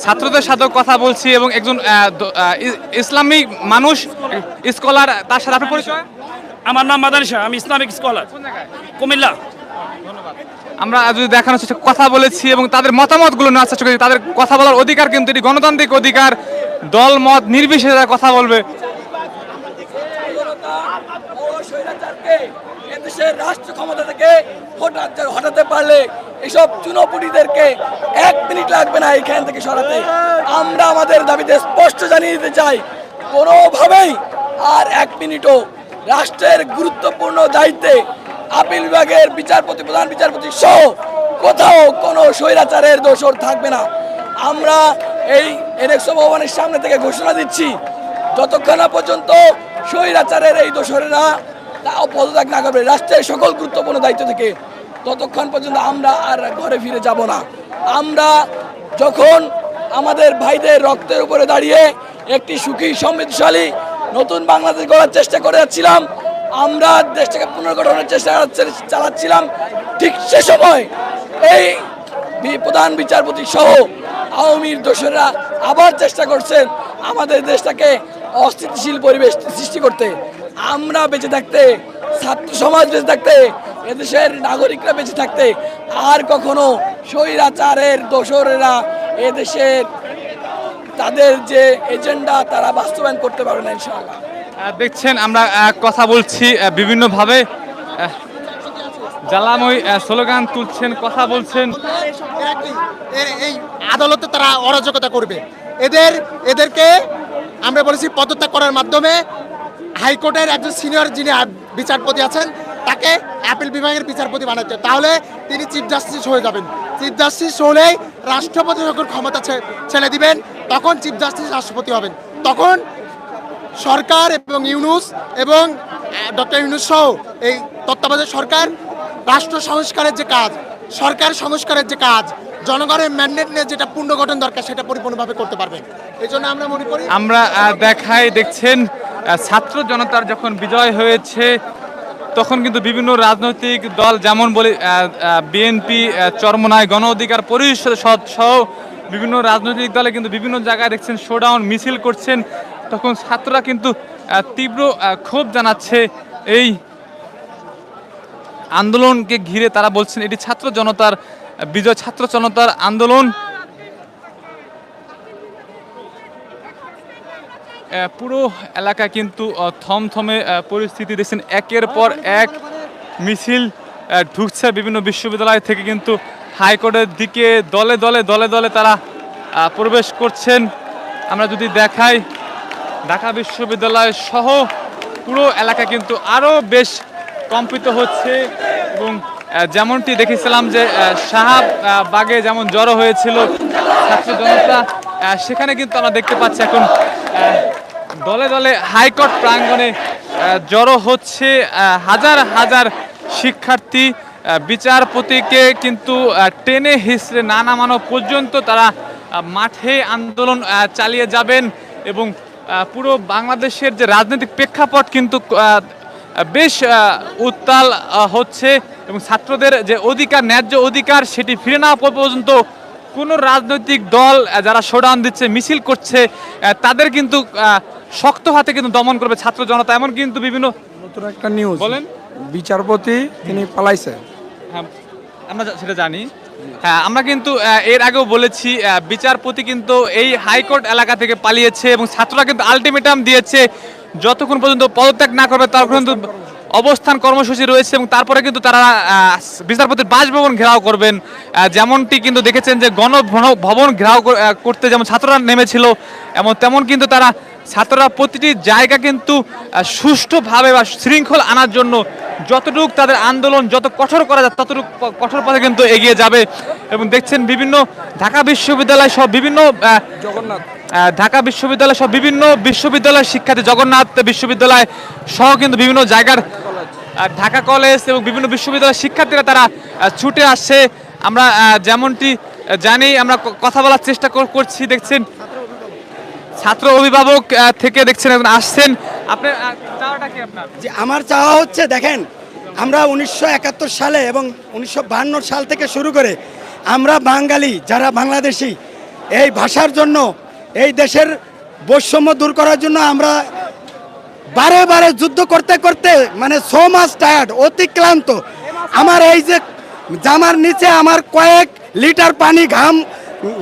ছাত্রদের সাথেও কথা বলছি এবং একজন ইসলামিক মানুষ, স্কলার, তার সাথে আপনার পরিচয়? আমার নাম মাদানী শাহ, আমি ইসলামিক স্কলার, কুমিল্লা। আমরা যদি দেখানোর চেষ্টা কথা বলেছি এবং তাদের মতামতগুলো নেওয়ার চেষ্টা করেছি। তাদের কথা বলার অধিকার কিন্তু এটি গণতান্ত্রিক অধিকার, দল মত নির্বিশেষে তারা কথা বলবে। দেশের রাষ্ট্র ক্ষমতা থেকে হটাতে পারলে এসব চুনোপুটিদেরকে 1 মিনিট লাগবে না এখান থেকে সরাতে। আমরা আমাদের দাবিতে স্পষ্ট জানিয়ে দিতে চাই, কোনোভাবেই আর 1 মিনিটও রাষ্ট্রের গুরুত্বপূর্ণ দায়িত্বে আপিল বিভাগের বিচারপতি, প্রধান বিচারপতি সহ কোথাও কোনো স্বৈরাচারের দোষর থাকবে না। আমরা এই এনএক্সো ভবনের সামনে থেকে ঘোষণা দিচ্ছি, যতক্ষণ না পর্যন্ত স্বৈরাচারের এই দোষরেরা পদত্যাগ না করবে রাষ্ট্রের সকল গুরুত্বপূর্ণ দায়িত্ব থেকে, ততক্ষণ পর্যন্ত আমরা আর ঘরে ফিরে যাব না। আমরা যখন আমাদের ভাইদের রক্তের উপরে দাঁড়িয়ে একটি সুখী সমৃদ্ধশালী নতুন বাংলাদেশ গড়ার চেষ্টা করে যাচ্ছিলাম, আমরা দেশটাকে পুনর্গঠনের চেষ্টা চালাচ্ছিলাম, ঠিক সে সময় এই প্রধান বিচারপতি সহ আওয়ামীর দোষরা আবার চেষ্টা করছেন আমাদের দেশটাকে অস্থিতিশীল পরিবেশ সৃষ্টি করতে, আমরা বেঁচে থাকতে, ছাত্র সমাজ বেঁচে থাকতে, এদেশের নাগরিকরা বেঁচে থাকতে আর কখনো স্বৈরাচারের দোসরেরা এদেশের তাদের যে এজেন্ডা তারা বাস্তবায়ন করতে পারবে না ইনশাআল্লাহ। দেখছেন আমরা কথা বলছি বিভিন্নভাবে জ্বালাময় স্লোগান তুলছেন, কথা বলছেন। এই আদালতে তারা অরাজকতা করবে, এদেরকে আমরা বলেছি পদত্যাগ করার মাধ্যমে হাইকোর্টের একজন সিনিয়র যিনি বিচারপতি আছেন তাকে অ্যাপিল বিভাগের বিচারপতি বানাতে, তাহলে তিনি চিফ জাস্টিস হয়ে যাবেন। চিফ জাস্টিস হলেই রাষ্ট্রপতি যখন ক্ষমতা ছেড়ে দিবেন তখন চিফ জাস্টিস রাষ্ট্রপতি হবেন। তখন সরকার এবং ইউনূস এবং ডক্টর ইউনূস সহ এই তত্ত্বাবধায়ক সরকার রাষ্ট্র সংস্কারের যে কাজ, সরকার সংস্কারের যে কাজ, জনগণের ম্যান্ডেট নিয়ে যেটা পুনর্গঠন দরকার সেটা পরিপূর্ণভাবে করতে পারবেন। এই জন্য আমরা মনে করি আমরা দেখছেন ছাত্র জনতার যখন বিজয় হয়েছে তখন কিন্তু বিভিন্ন রাজনৈতিক দল, যেমন বলি বিএনপি, চরমনাই গণ অধিকার পরিষদ সহ বিভিন্ন রাজনৈতিক দলে কিন্তু বিভিন্ন জায়গায় দেখছেন শোডাউন মিছিল করছেন। তখন ছাত্ররা কিন্তু তীব্র ক্ষোভ জানাচ্ছে এই আন্দোলনকে ঘিরে। তারা বলছেন এটি ছাত্র জনতার বিজয়, ছাত্র জনতার আন্দোলন। পুরো এলাকা কিন্তু থমথমে পরিস্থিতি দেখছেন, একের পর এক মিছিল ঢুকছে বিভিন্ন বিশ্ববিদ্যালয় থেকে, কিন্তু হাইকোর্টের দিকে দলে দলে দলে দলে তারা প্রবেশ করছেন। আমরা যদি দেখাই ঢাকা বিশ্ববিদ্যালয় সহ পুরো এলাকা কিন্তু আরও বেশ কম্পিত হচ্ছে। এবং যেমনটি দেখেছিলাম যে শাহবাগে যেমন জড়ো হয়েছিল ছাত্র জনতা, সেখানে কিন্তু আমরা দেখতে পাচ্ছি এখন দলে দলে হাইকোর্ট প্রাঙ্গণে জড়ো হচ্ছে হাজার হাজার শিক্ষার্থী। বিচারপতিকে কিন্তু টেনে হিসড়ে না নামানো পর্যন্ত তারা মাঠে আন্দোলন চালিয়ে যাবেন। এবং পুরো বাংলাদেশের যে রাজনৈতিক প্রেক্ষাপট কিন্তু বেশ উত্তাল হচ্ছে, এবং ছাত্রদের যে অধিকার, ন্যায্য অধিকার, সেটি ফিরে না পাওয়া পর্যন্ত কোনো রাজনৈতিক দল যারা শোডাউন দিচ্ছে, মিছিল করছে, তাদের কিন্তু শক্ত হাতে কিন্তু দমন করবে ছাত্র জনতা। এমন কিন্তু বিভিন্ন নতুন একটা নিউজ বলেন, বিচারপতি তিনি পালাইছে। হ্যাঁ, আমরা সেটা জানি। হ্যাঁ, আমরা কিন্তু এর আগেও বলেছি বিচারপতি কিন্তু এই হাইকোর্ট এলাকা থেকে পালিয়েছে, এবং ছাত্ররা কিন্তু আলটিমেটাম দিয়েছে যতক্ষণ পর্যন্ত পদত্যাগ না করবে ততক্ষণ পর্যন্ত অবস্থান কর্মসূচি রয়েছে। এবং তারপরে কিন্তু তারা বিচারপতির বাসভবন ঘেরাও করবেন। যেমনটি কিন্তু দেখেছেন যে গণভবন ঘেরাও করতে যেমন ছাত্ররা নেমেছিল, তেমন কিন্তু ছাত্ররা প্রতিটি জায়গা কিন্তু সুষ্ঠুভাবে বা শৃঙ্খল আনার জন্য যতটুকু তাদের আন্দোলন যত কঠোর করা যায় ততটুকু কঠোর পথে কিন্তু এগিয়ে যাবে। এবং দেখছেন বিভিন্ন ঢাকা বিশ্ববিদ্যালয় সহ বিভিন্ন ঢাকা বিশ্ববিদ্যালয় সহ বিভিন্ন বিশ্ববিদ্যালয়ের শিক্ষার্থী, জগন্নাথ বিশ্ববিদ্যালয় সহ কিন্তু বিভিন্ন জায়গার ঢাকা কলেজ এবং বিভিন্ন বিশ্ববিদ্যালয়ের শিক্ষার্থীরা তারা ছুটে আসছে। আমরা যেমনটি জানি, আমরা কথা বলার চেষ্টা করছি। দেখছেন ছাত্র অভিভাবক থেকে দেখছেন এখন আসছেন। আপনার চাওয়াটা কি? আপনার যে আমার চাওয়া হচ্ছে, দেখেন আমরা 1971 সালে এবং 1952 সাল থেকে শুরু করে আমরা বাঙালি যারা বাংলাদেশি, এই ভাষার জন্য, এই দেশের বৈষম্য দূর করার জন্য আমরা বারে বারে যুদ্ধ করতে করতে মানে সো মাচ টায়ার্ড, অতিক্লান্ত। আমার এই যে জামার নিচে আমার কয়েক লিটার পানি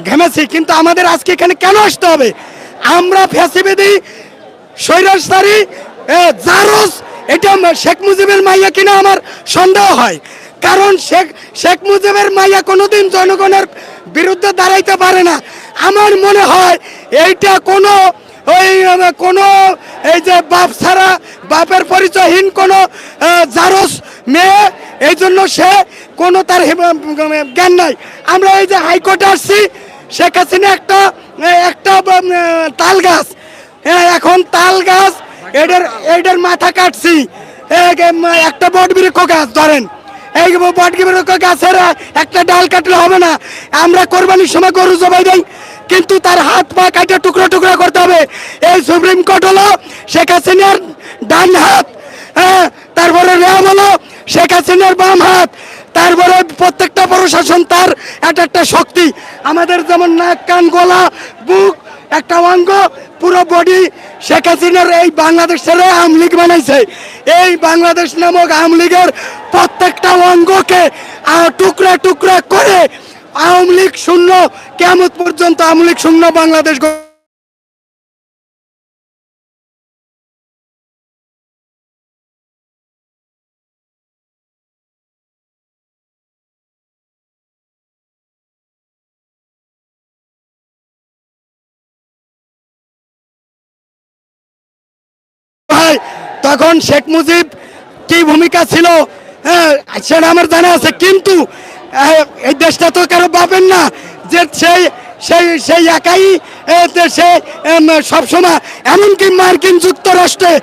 ঘেমেছি, কিন্তু আমাদের আজকে এখানে কেন আসতে হবে? আমরা ফ্যাসিবাদী স্বৈরাচারী জারজ, এটা শেখ মুজিবের মাইয়া কিনা আমার সন্দেহ হয়। কারণ শেখ মুজিবের মাইয়া কোনোদিন জনগণের বিরুদ্ধে দাঁড়াইতে পারে না। আমার মনে হয় এইটা কোনো এই যে বাপ ছাড়া, বাপের পরিচয়হীন কোনো জারজ মেয়ে, এই জন্য সে কোনো তার জ্ঞান নাই। আমরা এই যে হাইকোর্টে আসছি, শেখ হাসিনা একটা তাল গাছ, এখন তাল গাছ এটার মাথা কাটছি, একটা বট বৃক্ষ গাছ ধরেন, এই বট বৃক্ষ গাছের একটা ডাল কাটলে হবে না। আমরা কোরবানির সময় গরু জবাই দেই, কিন্তু তার হাত পা কাটে টুকরো টুকরো করতে হবে। এই সুপ্রিম কোর্ট হলো শেখ হাসিনার ডান হাত, তারপরে র্যাব হলো শেখ হাসিনার বাম হাত, তারপরে প্রত্যেকটা প্রশাসন তার একটা শক্তি। আমাদের যেমন নাক, কান, গলা, বুক, একটা অঙ্গ পুরো বডি শেখ হাসিনার এই বাংলাদেশ ছেড়ে আওয়ামী লীগ বানাইছে। এই বাংলাদেশ নামক আওয়ামী লীগের প্রত্যেকটা অঙ্গকে টুকরা টুকরা করে আওয়ামী লীগ শূন্য, কিয়ামত পর্যন্ত আওয়ামী লীগ শূন্য বাংলাদেশ তখন শেখ মুজিব কি ভূমিকা ছিল সেটা আমার জানা আছে, কিন্তু এই দেশটা তো কারো পাবেন না যে সেই সেই সেই একাই সে সবসময়, এমনকি মার্কিন যুক্তরাষ্ট্রে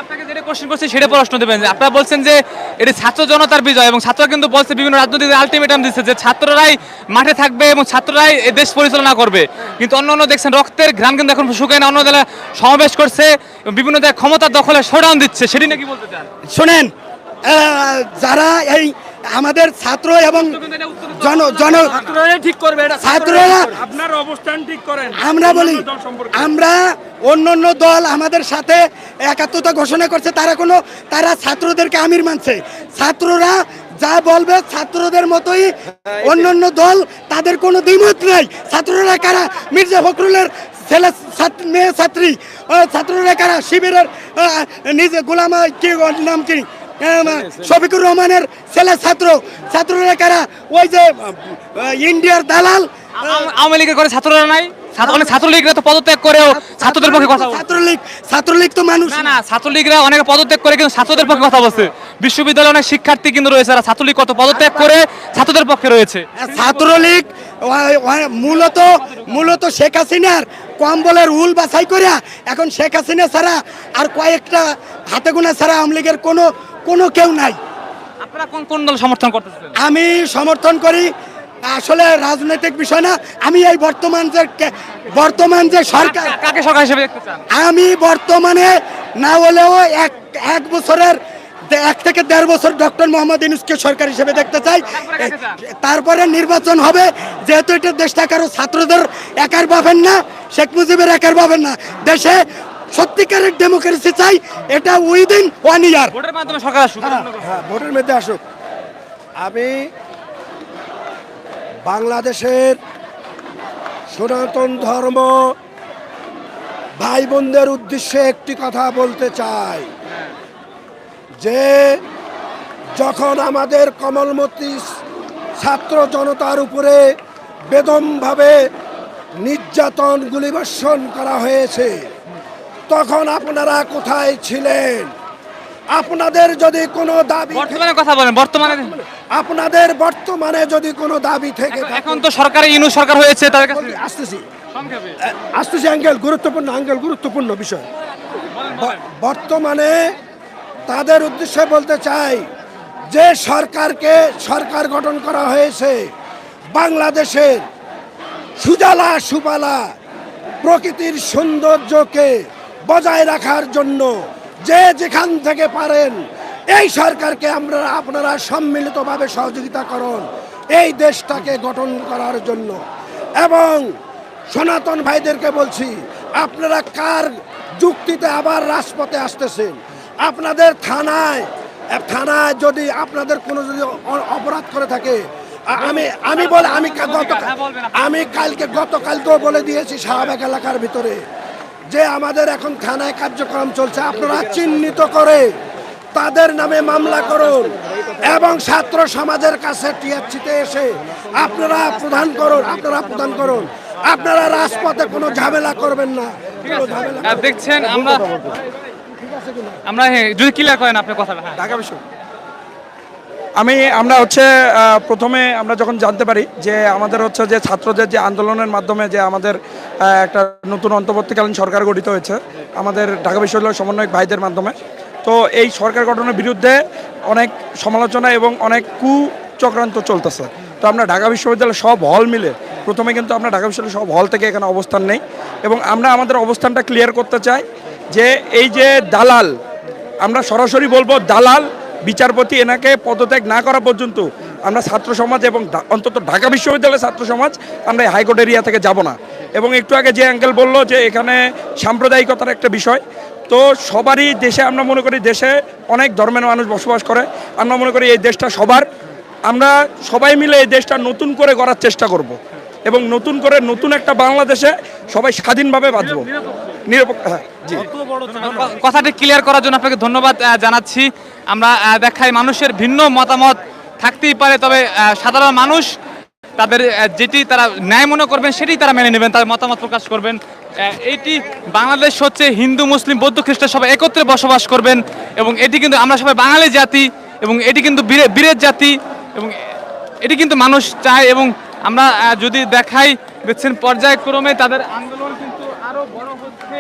আপনাকে যেটা কোশ্চেন করছি সেটা প্রশ্ন দেবেন। আপনারা বলছেন যে এটি ছাত্র জনতার বিজয় এবং ছাত্ররা কিন্তু বলছে বিভিন্ন রাজনৈতিক আলটিমেটাম দিচ্ছে যে ছাত্ররাই মাঠে থাকবে এবং ছাত্ররাই এই দেশ পরিচালনা করবে, কিন্তু অন্য অন্য দেখছেন রক্তের ঘ্রাণ কিন্তু এখন শুকায় না, অন্য জেলায় সমাবেশ করছে বিভিন্ন জায়গায় ক্ষমতার দখলে শোডাউন দিচ্ছে, সেটি নাকি বলতে চান? শোনেন, যারা এই আমাদের ছাত্র এবং ঠিক করবে এটা ছাত্ররা, আপনার অবস্থান ঠিক করেন। আমরা বলি আমরা অন্য দল আমাদের সাথে একাত্মতা ঘোষণা করছে, তারা ছাত্রদেরকে আমির মানছে। ছাত্ররা যা বলবে ছাত্রদের মতোই অন্য দল, তাদের কোনো দ্বিমত নাই। ছাত্ররা কারা? মির্জা ফখরুলের ছেলে মেয়ে ছাত্রী, ছাত্ররা কারা? শিবিরের নিজে গোলাম কি নাম কি শফিকুর রহমানের ছেলে ছাত্র। ছাত্ররা কারা? ওই যে ইন্ডিয়ার দালাল। আওয়ামী লীগের করে ছাত্ররা নাই? ছাত্রলীগরা তো পদত্যাগ করেও ছাত্রদের পক্ষে কথা বলছে। ছাত্রলীগ তো মানুষ না, ছাত্রলীগরা অনেকে পদত্যাগ করে কিন্তু ছাত্রদের পক্ষে কথা বলছে। বিশ্ববিদ্যালয়ে অনেক শিক্ষার্থী কিন্তু রয়েছে, আর ছাত্রলীগ কত পদত্যাগ করে ছাত্রদের পক্ষে রয়েছে। ছাত্রলীগ মূলত শেখ হাসিনার কম্বলের উল বাছাই করে এখন শেখ হাসিনা ছাড়া আর কয়েকটা হাতে গোনা ছাড়া আওয়ামী লীগের কোনো কেউ নাই। আপনারা কোন দল সমর্থন করতেছেন? আমি সমর্থন করি, আসলে রাজনৈতিক বিষয় না। আমি এই বর্তমান যে সরকার, কাকে সরকার হিসেবে দেখতে চান? আমি বর্তমানে না হলেও এক বছরের 1 থেকে 1.5 বছর ডক্টর মোহাম্মদ ইউনূসকে সরকার হিসেবে দেখতে চাই। তারপরে নির্বাচন হবে, যেহেতু এটা দেশটা কারো ছাত্রদের একার পাবেন না, শেখ মুজিবের একার পাবেন না। দেশে সত্যিকারের ডেমোক্রেসি চাই, এটা উইদিন 1 ইয়ার। ভোটের মাধ্যমে সরকার আসুক। ভোটের মধ্যে আসুক। আমি বাংলাদেশের সনাতন ধর্ম ভাই বোনদের উদ্দেশ্যে একটি কথা বলতে চাই যে যখন আমাদের কমলমতি ছাত্র জনতার উপরে বেদমভাবে নির্যাতন গুলিবর্ষণ করা হয়েছে, তখন আপনারা কোথায় ছিলেন? আপনাদের যদি কোনো দাবি, বর্তমানে কথা বলেন, আপনাদের বর্তমানে যদি কোনো দাবি থেকে এখন তো সরকারে ইউনূস সরকার হয়েছে, তাদের কাছে আসতেছি আঙ্কেল, গুরুত্বপূর্ণ বিষয়। বর্তমানে তাদের উদ্দেশ্যে বলতে চাই যে সরকার গঠন করা হয়েছে বাংলাদেশের সুজলা সুফলা প্রকৃতির সৌন্দর্যকে বজায় রাখার জন্য। যে যেখান থেকে পারেন এই সরকারকে আপনারা সম্মিলিতভাবে সহযোগিতা করুন এই দেশটাকে গঠন করার জন্য। এবং সনাতন ভাইদেরকে বলছি, আপনারা কার যুক্তিতে আবার রাজপথে আসতেছেন? আপনাদের থানায় যদি আপনাদের কোনো যদি অপরাধ করে থাকে, আমি গতকালকেও বলে দিয়েছি শাহবাগ এলাকার ভিতরে যে আমাদের এখন থানায় কার্যক্রম চলছে, আপনারা চিহ্নিত করে তাদের নামে মামলা করুন এবং ছাত্র সমাজের কাছে টিআরসিতে এসে আপনারা প্রদান করুন। আপনারা রাজপথে কোনো ঝামেলা করবেন না। দেখছেন আমরা যদি ক্লিয়ার করেন আপনার কথাটা। ঢাকা বিশ্ব আমরা প্রথমে আমরা যখন জানতে পারি যে আমাদের যে ছাত্রদের যে আন্দোলনের মাধ্যমে যে আমাদের একটা নতুন অন্তর্বর্তীকালীন সরকার গঠিত হয়েছে আমাদের ঢাকা বিশ্ববিদ্যালয় সমন্বয়ক ভাইদের মাধ্যমে, তো এই সরকার গঠনের বিরুদ্ধে অনেক সমালোচনা এবং অনেক কুচক্রান্ত চলতেছে। তো আমরা ঢাকা বিশ্ববিদ্যালয় সব হল মিলে প্রথমে কিন্তু আমরা ঢাকা বিশ্ববিদ্যালয় সব হল থেকে এখানে অবস্থান নেই এবং আমরা আমাদের অবস্থানটা ক্লিয়ার করতে চাই যে এই যে দালাল, আমরা সরাসরি বলবো দালাল বিচারপতি এনাকে পদত্যাগ না করা পর্যন্ত আমরা ছাত্র সমাজ এবং অন্তত ঢাকা বিশ্ববিদ্যালয়ের ছাত্র সমাজ আমরা এই হাইকোর্ট এরিয়া থেকে যাব না। এবং একটু আগে যে অ্যাঙ্কেল বললো যে এখানে সাম্প্রদায়িকতার একটা বিষয়, তো সবারই দেশে আমরা মনে করি দেশে অনেক ধর্মের মানুষ বসবাস করে, আমরা মনে করি এই দেশটা সবার, আমরা সবাই মিলে এই দেশটা নতুন করে গড়ার চেষ্টা করব এবং নতুন করে নতুন একটা বাংলাদেশে সবাই স্বাধীনভাবে বাঁচব নিরপেক্ষ। হ্যাঁ জি, কথাটি ক্লিয়ার করার জন্য আপনাকে ধন্যবাদ জানাচ্ছি। আমরা দেখাই মানুষের ভিন্ন মতামত থাকতেই পারে, তবে সাধারণ মানুষ তাদের যেটি তারা ন্যায় মনে করবেন সেটি তারা মেনে নেবেন, তার মতামত প্রকাশ করবেন। এইটি বাংলাদেশ হচ্ছে হিন্দু মুসলিম বৌদ্ধ খ্রিস্টান সবাই একত্রে বসবাস করবেন এবং এটি কিন্তু আমরা সবাই বাঙালি জাতি এবং এটি কিন্তু বীরের জাতি এবং এটি কিন্তু মানুষ চায়। এবং আমরা যদি দেখাই দেখছেন পর্যায়ক্রমে তাদের আন্দোলন কিন্তু আরো বড় হচ্ছে।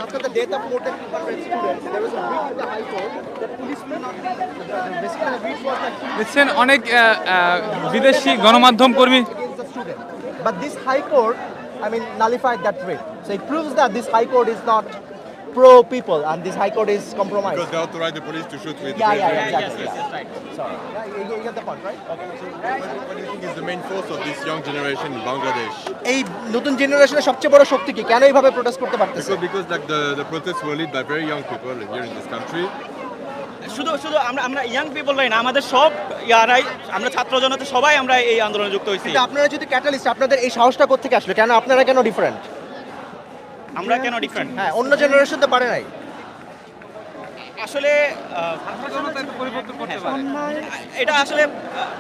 After the death of more than 200 students, there was a writ to the High Court that police will not be. Basically, the writ was that দেখছেন অনেক বিদেশি গণমাধ্যম কর্মী against the student. But this High Court, I mean, nullified that writ. So it proves that this High Court is not pro people and this High Court is compromised. Because they authorized the police to shoot with. Exactly. Right. Sorry. Yeah, you get the point, right? Okay. What do you think is the main force of this young generation in Bangladesh? এই নতুন জেনারেশনের সবচেয়ে বড় শক্তি কি? কেন এইভাবে প্রোটেস্ট করতে পারতেছে? Because like the protests were led by very young people here in this country. শুধু শুধু আমরা ইয়াং পিপলরাই না, আমাদের সব ইয়ারাই, আমরা ছাত্র জনতা সবাই আমরা এই আন্দোলনে যুক্ত হয়েছি। কিন্তু আপনারা যদি ক্যাটালিস্ট, আপনাদের এই সাহসটা কোত্থেকে আসলো? কেন আপনারা কেন ডিফারেন্ট? আমরা কেন ডিফারেন্ট? হ্যাঁ, অন্য জেনারেশন তো পারে নাই। আসলে এটা আসলে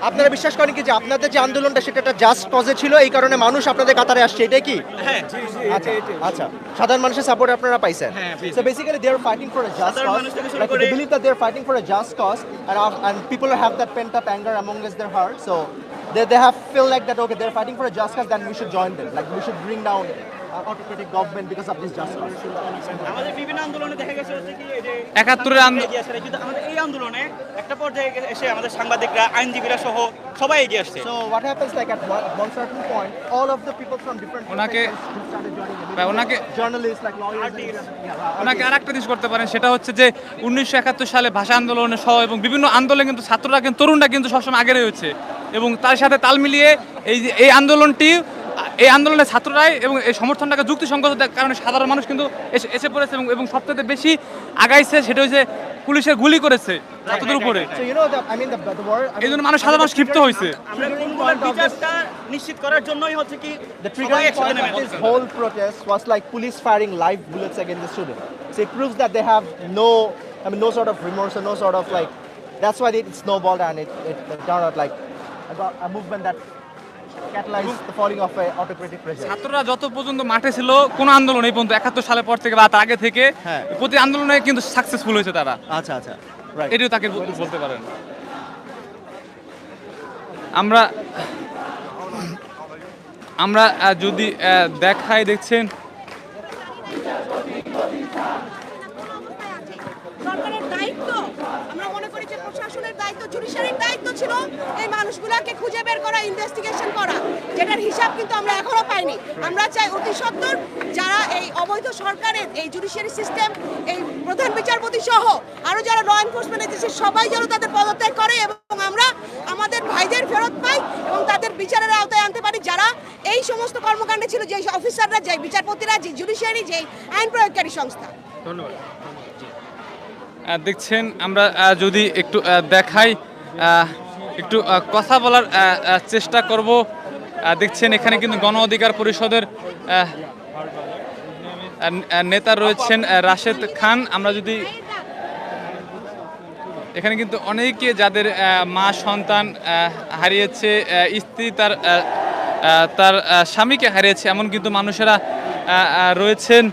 আপনারা বিশ্বাস করেন কি যে আপনাদের যে আন্দোলনটা সেটা একটা জাস্ট কজে ছিল, এই কারণে মানুষ আপনাদের কাতারে আসছে, এটাই কি? হ্যাঁ, আচ্ছা, সাধারণ মানুষের সাপোর্ট আপনারা পাইছেন। So basically they are fighting for a just cause. Like they believe that they are fighting for a just cause, and people have that pent up anger amongst their heart. So they have feel like that, okay, they're fighting for a just cause, then we should join them. Like we should bring down autocratic government because of this just cause. আমাদের বিভিন্ন আন্দোলনে দেখা গেছে হচ্ছে কি এই যে 71 আমাদের এই আন্দোলনে একটা পর্যায়ে এসে আমাদের সাংবাদিকরা, আইনজীবীরা সহ সবাই এগিয়ে আসছে। So what happens, like at one certain point, all of the people from different ওনাকে started joining in. Journalists, like lawyers, ওনাকে আরেকটা জিনিস করতে পারেন, সেটা হচ্ছে যে 1971 সালে ভাষা আন্দোলনে সহ এবং বিভিন্ন আন্দোলনে কিন্তু ছাত্ররা কিন্তু তরুণরা কিন্তু সবসময় আগে রয়েছে এবং তার সাথে তাল মিলিয়ে এই আন্দোলনটি, এই আন্দোলনের ছাত্ররাই এবং এই সমর্থনটাকে যুক্তিসঙ্গত কারণে সাধারণ মানুষ কিন্তু এসে পড়েছে এবং সবথেকে বেশি আগাইছে সেটা হচ্ছে পুলিশের গুলি করেছে ছাত্রদের উপরে। So you know that, I mean the word, এই জন্য মানুষ সাধারণ মানুষ ক্ষিপ্ত হয়েছে। আমরা কোনগুলোর বিচারটা নিশ্চিত করার জন্যই হচ্ছে কি the triggering point of this whole protest was like police firing live bullets against the student. So it proves that they have no sort of remorse or no sort of like, that's why it snowballed and it turned out like a movement that catalyzed the falling of a autocratic pressure. ছাত্ররা যত পর্যন্ত মাঠে ছিল কোন আন্দোলন এই পর্যন্ত 71 সালের পর থেকে বা তার আগে থেকে প্রতি আন্দোলনে কিন্তু সাকসেসফুল হয়েছে তারা। আচ্ছা, রাইট, এটাও তাকে বলতে পারেন। আমরা যদি দেখাই, দেখছেন সরকারের দায়িত্ব, আমরা মনে করি যে প্রশাসনের দায়িত্ব, জুডিশিয়ারির দায়িত্ব ছিল এই মানুষগুলোকে খুঁজে বের করা, ইনভেস্টিগেশন করা, যেটার হিসাব কিন্তু আমরা এখনো পাইনি। আমরা চাই অতি সত্বর যারা এই অবৈধ সরকারের এই জুডিশিয়ারি সিস্টেম, এই প্রধান বিচারপতি সহ আরো যারা ল এনফোর্সমেন্ট এজেন্সি সবাই যেন তাদের পদত্যাগ করে এবং আমরা আমাদের ভাইদের ফেরত পাই এবং তাদের বিচারের আওতায় আনতে পারি যারা এই সমস্ত কর্মকাণ্ডে ছিল, যে অফিসাররা, যে বিচারপতিরা, যে জুডিশিয়ারি, যে আইন প্রয়োগকারী সংস্থা। ধন্যবাদ। দেখছেন আমরা যদি একটু দেখাই, একটু কথা বলার চেষ্টা করব। দেখছেন এখানে কিন্তু গণ অধিকার পরিষদের নেতা রয়েছেন রাশেদ খান। আমরা যদি এখানে কিন্তু অনেকে যাদের মা সন্তান হারিয়েছে, স্ত্রী তার স্বামীকে হারিয়েছে, এমন কিন্তু মানুষেরা রয়েছেন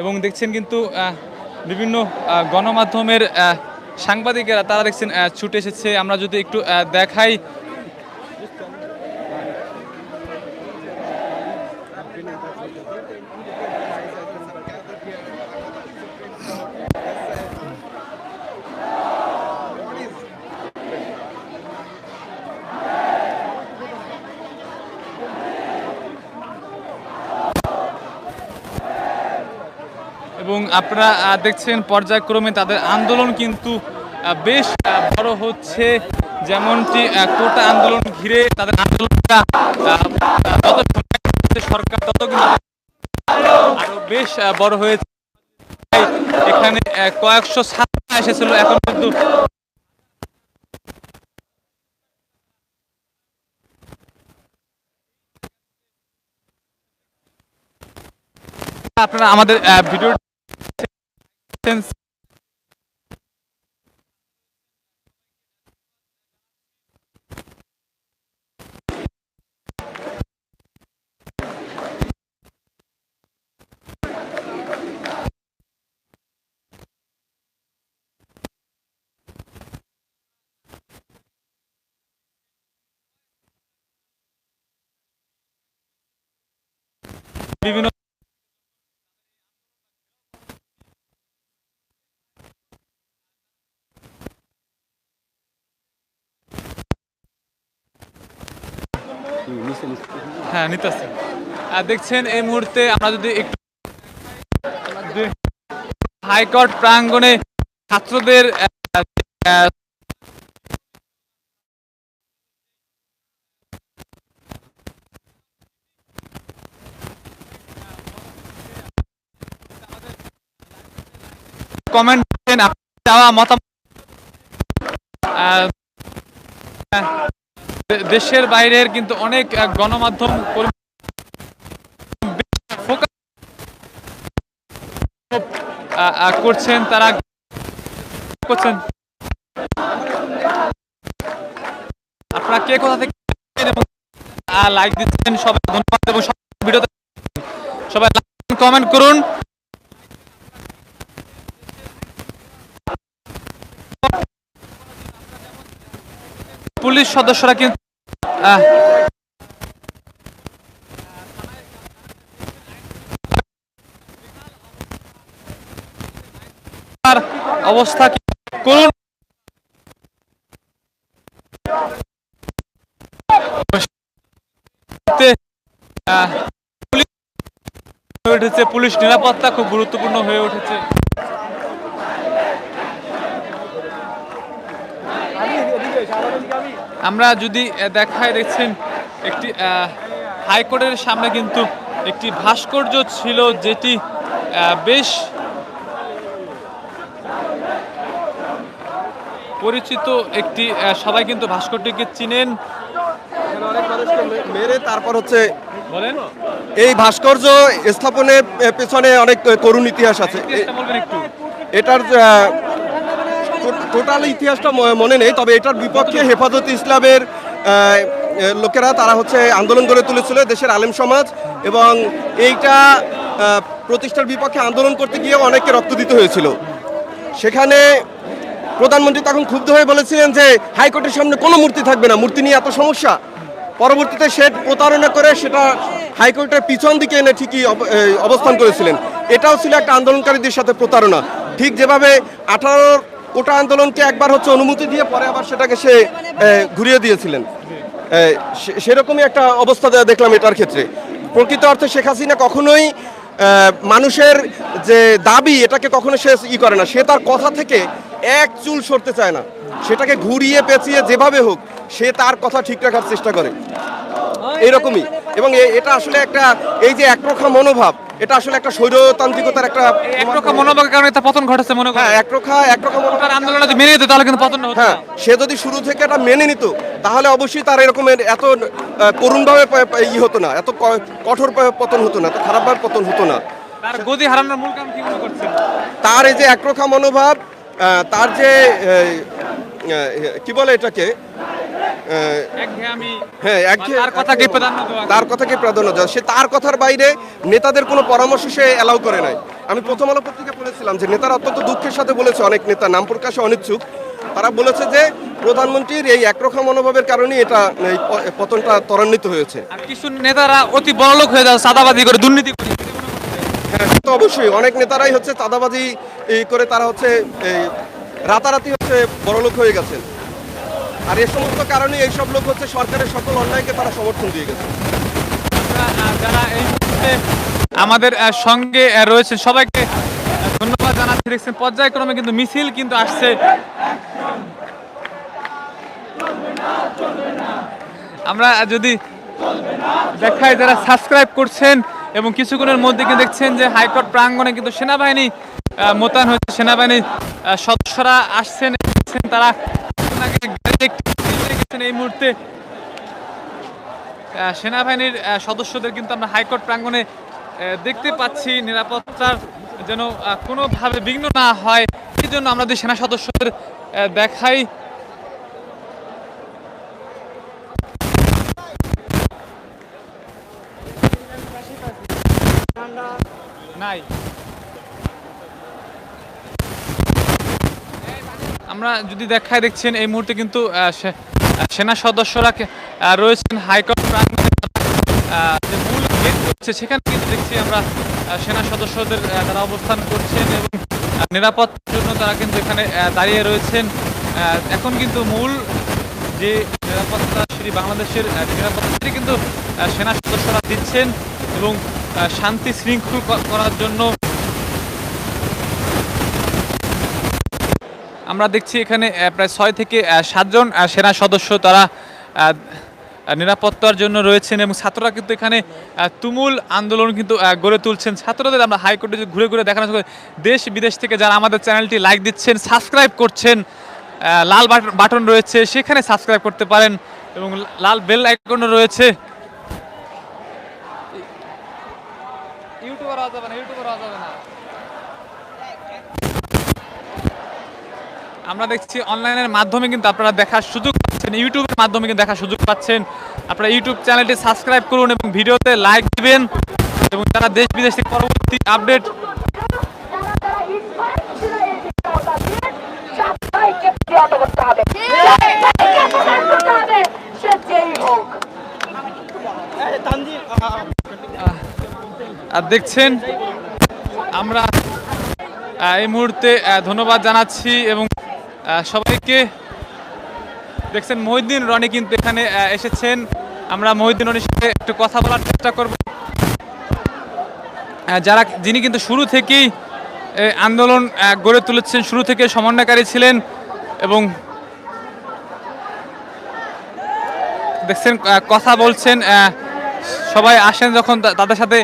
এবং দেখছেন কিন্তু বিভিন্ন গণমাধ্যমের সাংবাদিকেরা তারা দেখছেন ছুটে এসেছে। আমরা যদি একটু দেখাই, এবং আপনারা দেখছেন পর্যায়ক্রমে তাদের আন্দোলন কিন্তু বেশ বড় হচ্ছে, যেমনটি কোটা আন্দোলন ঘিরে তাদের আন্দোলনটা যত সরকার তত কিন্তু আরো বেশ বড় হয়েছে। এখানে কয়েকশো ছাত্র এসেছিল, এখন কিন্তু আপনারা আমাদের ভিডিও বিভিন্ন হ্যাঁ নিতেছে। দেখছেন এই মুহূর্তে আমরা যদি একটু হাইকোর্ট প্রাঙ্গণে ছাত্রদের কমেন্ট দেওয়া মতামত দেশের বাইরের কিন্তু অনেক গণমাধ্যম করছেন, তারা করছেন। আপনারা কে কোথা থেকে লাইক দিচ্ছেন সবাই ধন্যবাদ, এবং ভিডিওতে সবাই কমেন্ট করুন। পুলিশ সদস্যরা কিন্তু অবস্থা করুন। পুলিশ নিরাপত্তা খুব গুরুত্বপূর্ণ হয়ে উঠেছে। আমরা যদি দেখাই, দেখছেন একটি হাইকোর্টের সামনে কিন্তু একটি ভাস্কর্য ছিল, যেটি বেশ পরিচিত একটি, সবাই কিন্তু ভাস্কর্যটিকে চিনেন। অনেক মানুষকে মেরে তারপর হচ্ছে বলেন, এই ভাস্কর্য স্থাপনের পেছনে অনেক করুণ ইতিহাস আছে। এটার টোটাল ইতিহাসটা মনে নেই, তবে এটার বিপক্ষে হেফাজতে ইসলামের লোকেরা তারা হচ্ছে আন্দোলন গড়ে তুলেছিল, দেশের আলেম সমাজ, এবং এইটা প্রতিষ্ঠার বিপক্ষে আন্দোলন করতে গিয়ে অনেককে রক্ত দিতে হয়েছিল। সেখানে প্রধানমন্ত্রী তখন ক্ষুব্ধ হয়ে বলেছিলেন যে হাইকোর্টের সামনে কোনো মূর্তি থাকবে না, মূর্তি নিয়ে এত সমস্যা। পরবর্তীতে সে প্রতারণা করে সেটা হাইকোর্টের পিছন দিকে এনে ঠিকই অবস্থান করেছিলেন। এটাও ছিল একটা আন্দোলনকারীদের সাথে প্রতারণা। ঠিক যেভাবে 18 কোটা আন্দোলনকে একবার হচ্ছে অনুমতি দিয়ে পরে আবার সেটাকে সে ঘুরিয়ে দিয়েছিলেন, সেরকমই একটা অবস্থা দেখলাম এটার ক্ষেত্রে। প্রকৃত অর্থে শেখ হাসিনা কখনোই মানুষের যে দাবি এটাকে কখনো সে করে না, সে তার কথা থেকে এক চুল সরতে চায় না, সেটাকে ঘুরিয়ে পেঁচিয়ে যেভাবে হোক সে তার কথা ঠিক রাখার চেষ্টা করে, এইরকমই। এবং এটা আসলে একটা এই যে একরোখা মনোভাব, এটা আসলে একটা স্বৈরতান্ত্রিকতার একটা একরোখা মনোভাবের কারণে একটা পতন ঘটেছে মনে করেন। হ্যাঁ, একরোখা মনোভাব আন্দোলন যদি মেনে নিত তাহলে কিন্তু পতন হতো। হ্যাঁ, সে যদি শুরু থেকে এটা মেনে নিত তাহলে অবশ্যই তার এরকমের এত করুণভাবে হতো না, এত কঠোর পতন হতো না, এত খারাপভাবে পতন হতো না। তার গদি হারানোর মূল কারণ কি মনে করছেন? তার এই যে একরোখা মনোভাব, তার যে কি বলে এটাকে, তার কথাকে প্রাধান্য দেওয়া, সে তার কথার বাইরে নেতাদের কোনো পরামর্শ সে অ্যালাউ করে নাই। আমি প্রথম আলো পত্রিকা পড়েছিলাম যে নেতারা অত্যন্ত দুঃখের সাথে বলেছে, অনেক নেতা নাম প্রকাশে অনিচ্ছুক, তারা বলেছে যে প্রধানমন্ত্রীর এই একরোখা মনোভাবের কারণে এটা এই পতনটা ত্বরান্বিত হয়েছে। আর কিছু নেতারা অতি বড়লোক হয়ে যায়, চাঁদাবাজি করে, দুর্নীতি করে। হ্যাঁ, তো অবশ্যই অনেক নেতারাই হচ্ছে চাঁদাবাজি করে, তারা হচ্ছে রাতারাতি হচ্ছে বড়লোক হয়ে গেছেন। আর এই সমস্ত কারণে এইসব লোক হচ্ছে সরকারের সকল অন্যায়কে তারা সমর্থন দিয়ে গেছে। যারা এই মুহূর্তে আমাদের সঙ্গে রয়েছে সবাইকে ধন্যবাদ জানাচ্ছি। দেখছেন পর্যায়ক্রমে কিন্তু মিছিল কিন্তু আসছে। আমরা যদি দেখাই যারা সাবস্ক্রাইব করছেন এবং কিছুক্ষণের মধ্যে কিন্তু দেখছেন যে হাইকোর্ট প্রাঙ্গণে কিন্তু সেনাবাহিনী মোতায়েন হয়েছে, সেনাবাহিনীর সদস্যরা আসছেন, তারা এই মুহূর্তে সেনাবাহিনীর সদস্যদের কিন্তু আমরা হাইকোর্ট প্রাঙ্গণে দেখতে পাচ্ছি। নিরাপত্তার যেন কোনোভাবে বিঘ্ন না হয় এই জন্য আমরা যদি সেনা সদস্যদের দেখাই, নাই আমরা যদি দেখাই, দেখছেন এই মুহূর্তে কিন্তু সেনা সদস্যরা রয়েছেন হাইকোর্ট প্রাঙ্গণে, যে মূল গেট হচ্ছে সেখানে কিন্তু দেখছি আমরা সেনা সদস্যদের তারা অবস্থান করছেন এবং নিরাপত্তার জন্য তারা কিন্তু এখানে দাঁড়িয়ে রয়েছেন। এখন কিন্তু মূল যে নিরাপত্তা সেটি বাংলাদেশের নিরাপত্তাটি কিন্তু সেনা সদস্যরা দিচ্ছেন এবং শান্তি শৃঙ্খল করার জন্য আমরা দেখছি এখানে প্রায় 6 থেকে 7 জন সেনা সদস্য তারা নিরাপত্তার জন্য রয়েছেন এবং ছাত্ররা কিন্তু এখানে তুমুল আন্দোলন কিন্তু গড়ে তুলছেন। ছাত্রদের আমরা হাইকোর্টে ঘুরে ঘুরে দেখানো, দেশ বিদেশ থেকে যারা আমাদের চ্যানেলটি লাইক দিচ্ছেন, সাবস্ক্রাইব করছেন, লাল বাটন রয়েছে সেখানে সাবস্ক্রাইব করতে পারেন এবং লাল বেল আইকনও রয়েছে। ইউটিউবার যাবে না। আমরা দেখছি অনলাইনের মাধ্যমে কিন্তু আপনারা দেখার সুযোগ পাচ্ছেন, ইউটিউবের মাধ্যমে কিন্তু দেখার সুযোগ পাচ্ছেন। আপনারা ইউটিউব চ্যানেলটি সাবস্ক্রাইব করুন এবং ভিডিওতে লাইক দিবেন এবং যারা দেশ বিদেশ থেকে পরবর্তী আপডেট দেখছেন, আমরা এই মুহূর্তে ধন্যবাদ জানাচ্ছি এবং সবাইকে। দেখছেন মহিউদ্দিন রনি কিন্তু এখানে এসেছেন, আমরা মহিউদ্দিন রনির সাথে একটু কথা বলার চেষ্টা করব। যিনি কিন্তু শুরু থেকেই আন্দোলন গড়ে তুলেছেন, শুরু থেকে সমন্বয়কারী ছিলেন এবং দেখছেন কথা বলছেন, সবাই আসেন যখন তাদের সাথে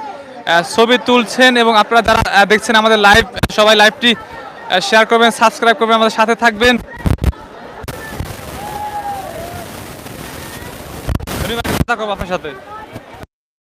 ছবি তুলছেন এবং আপনারা যারা দেখছেন আমাদের লাইভ, সবাই লাইভটি শেয়ার করবেন, সাবস্ক্রাইব করবেন, আমাদের সাথে থাকবেন। আপনার সাথে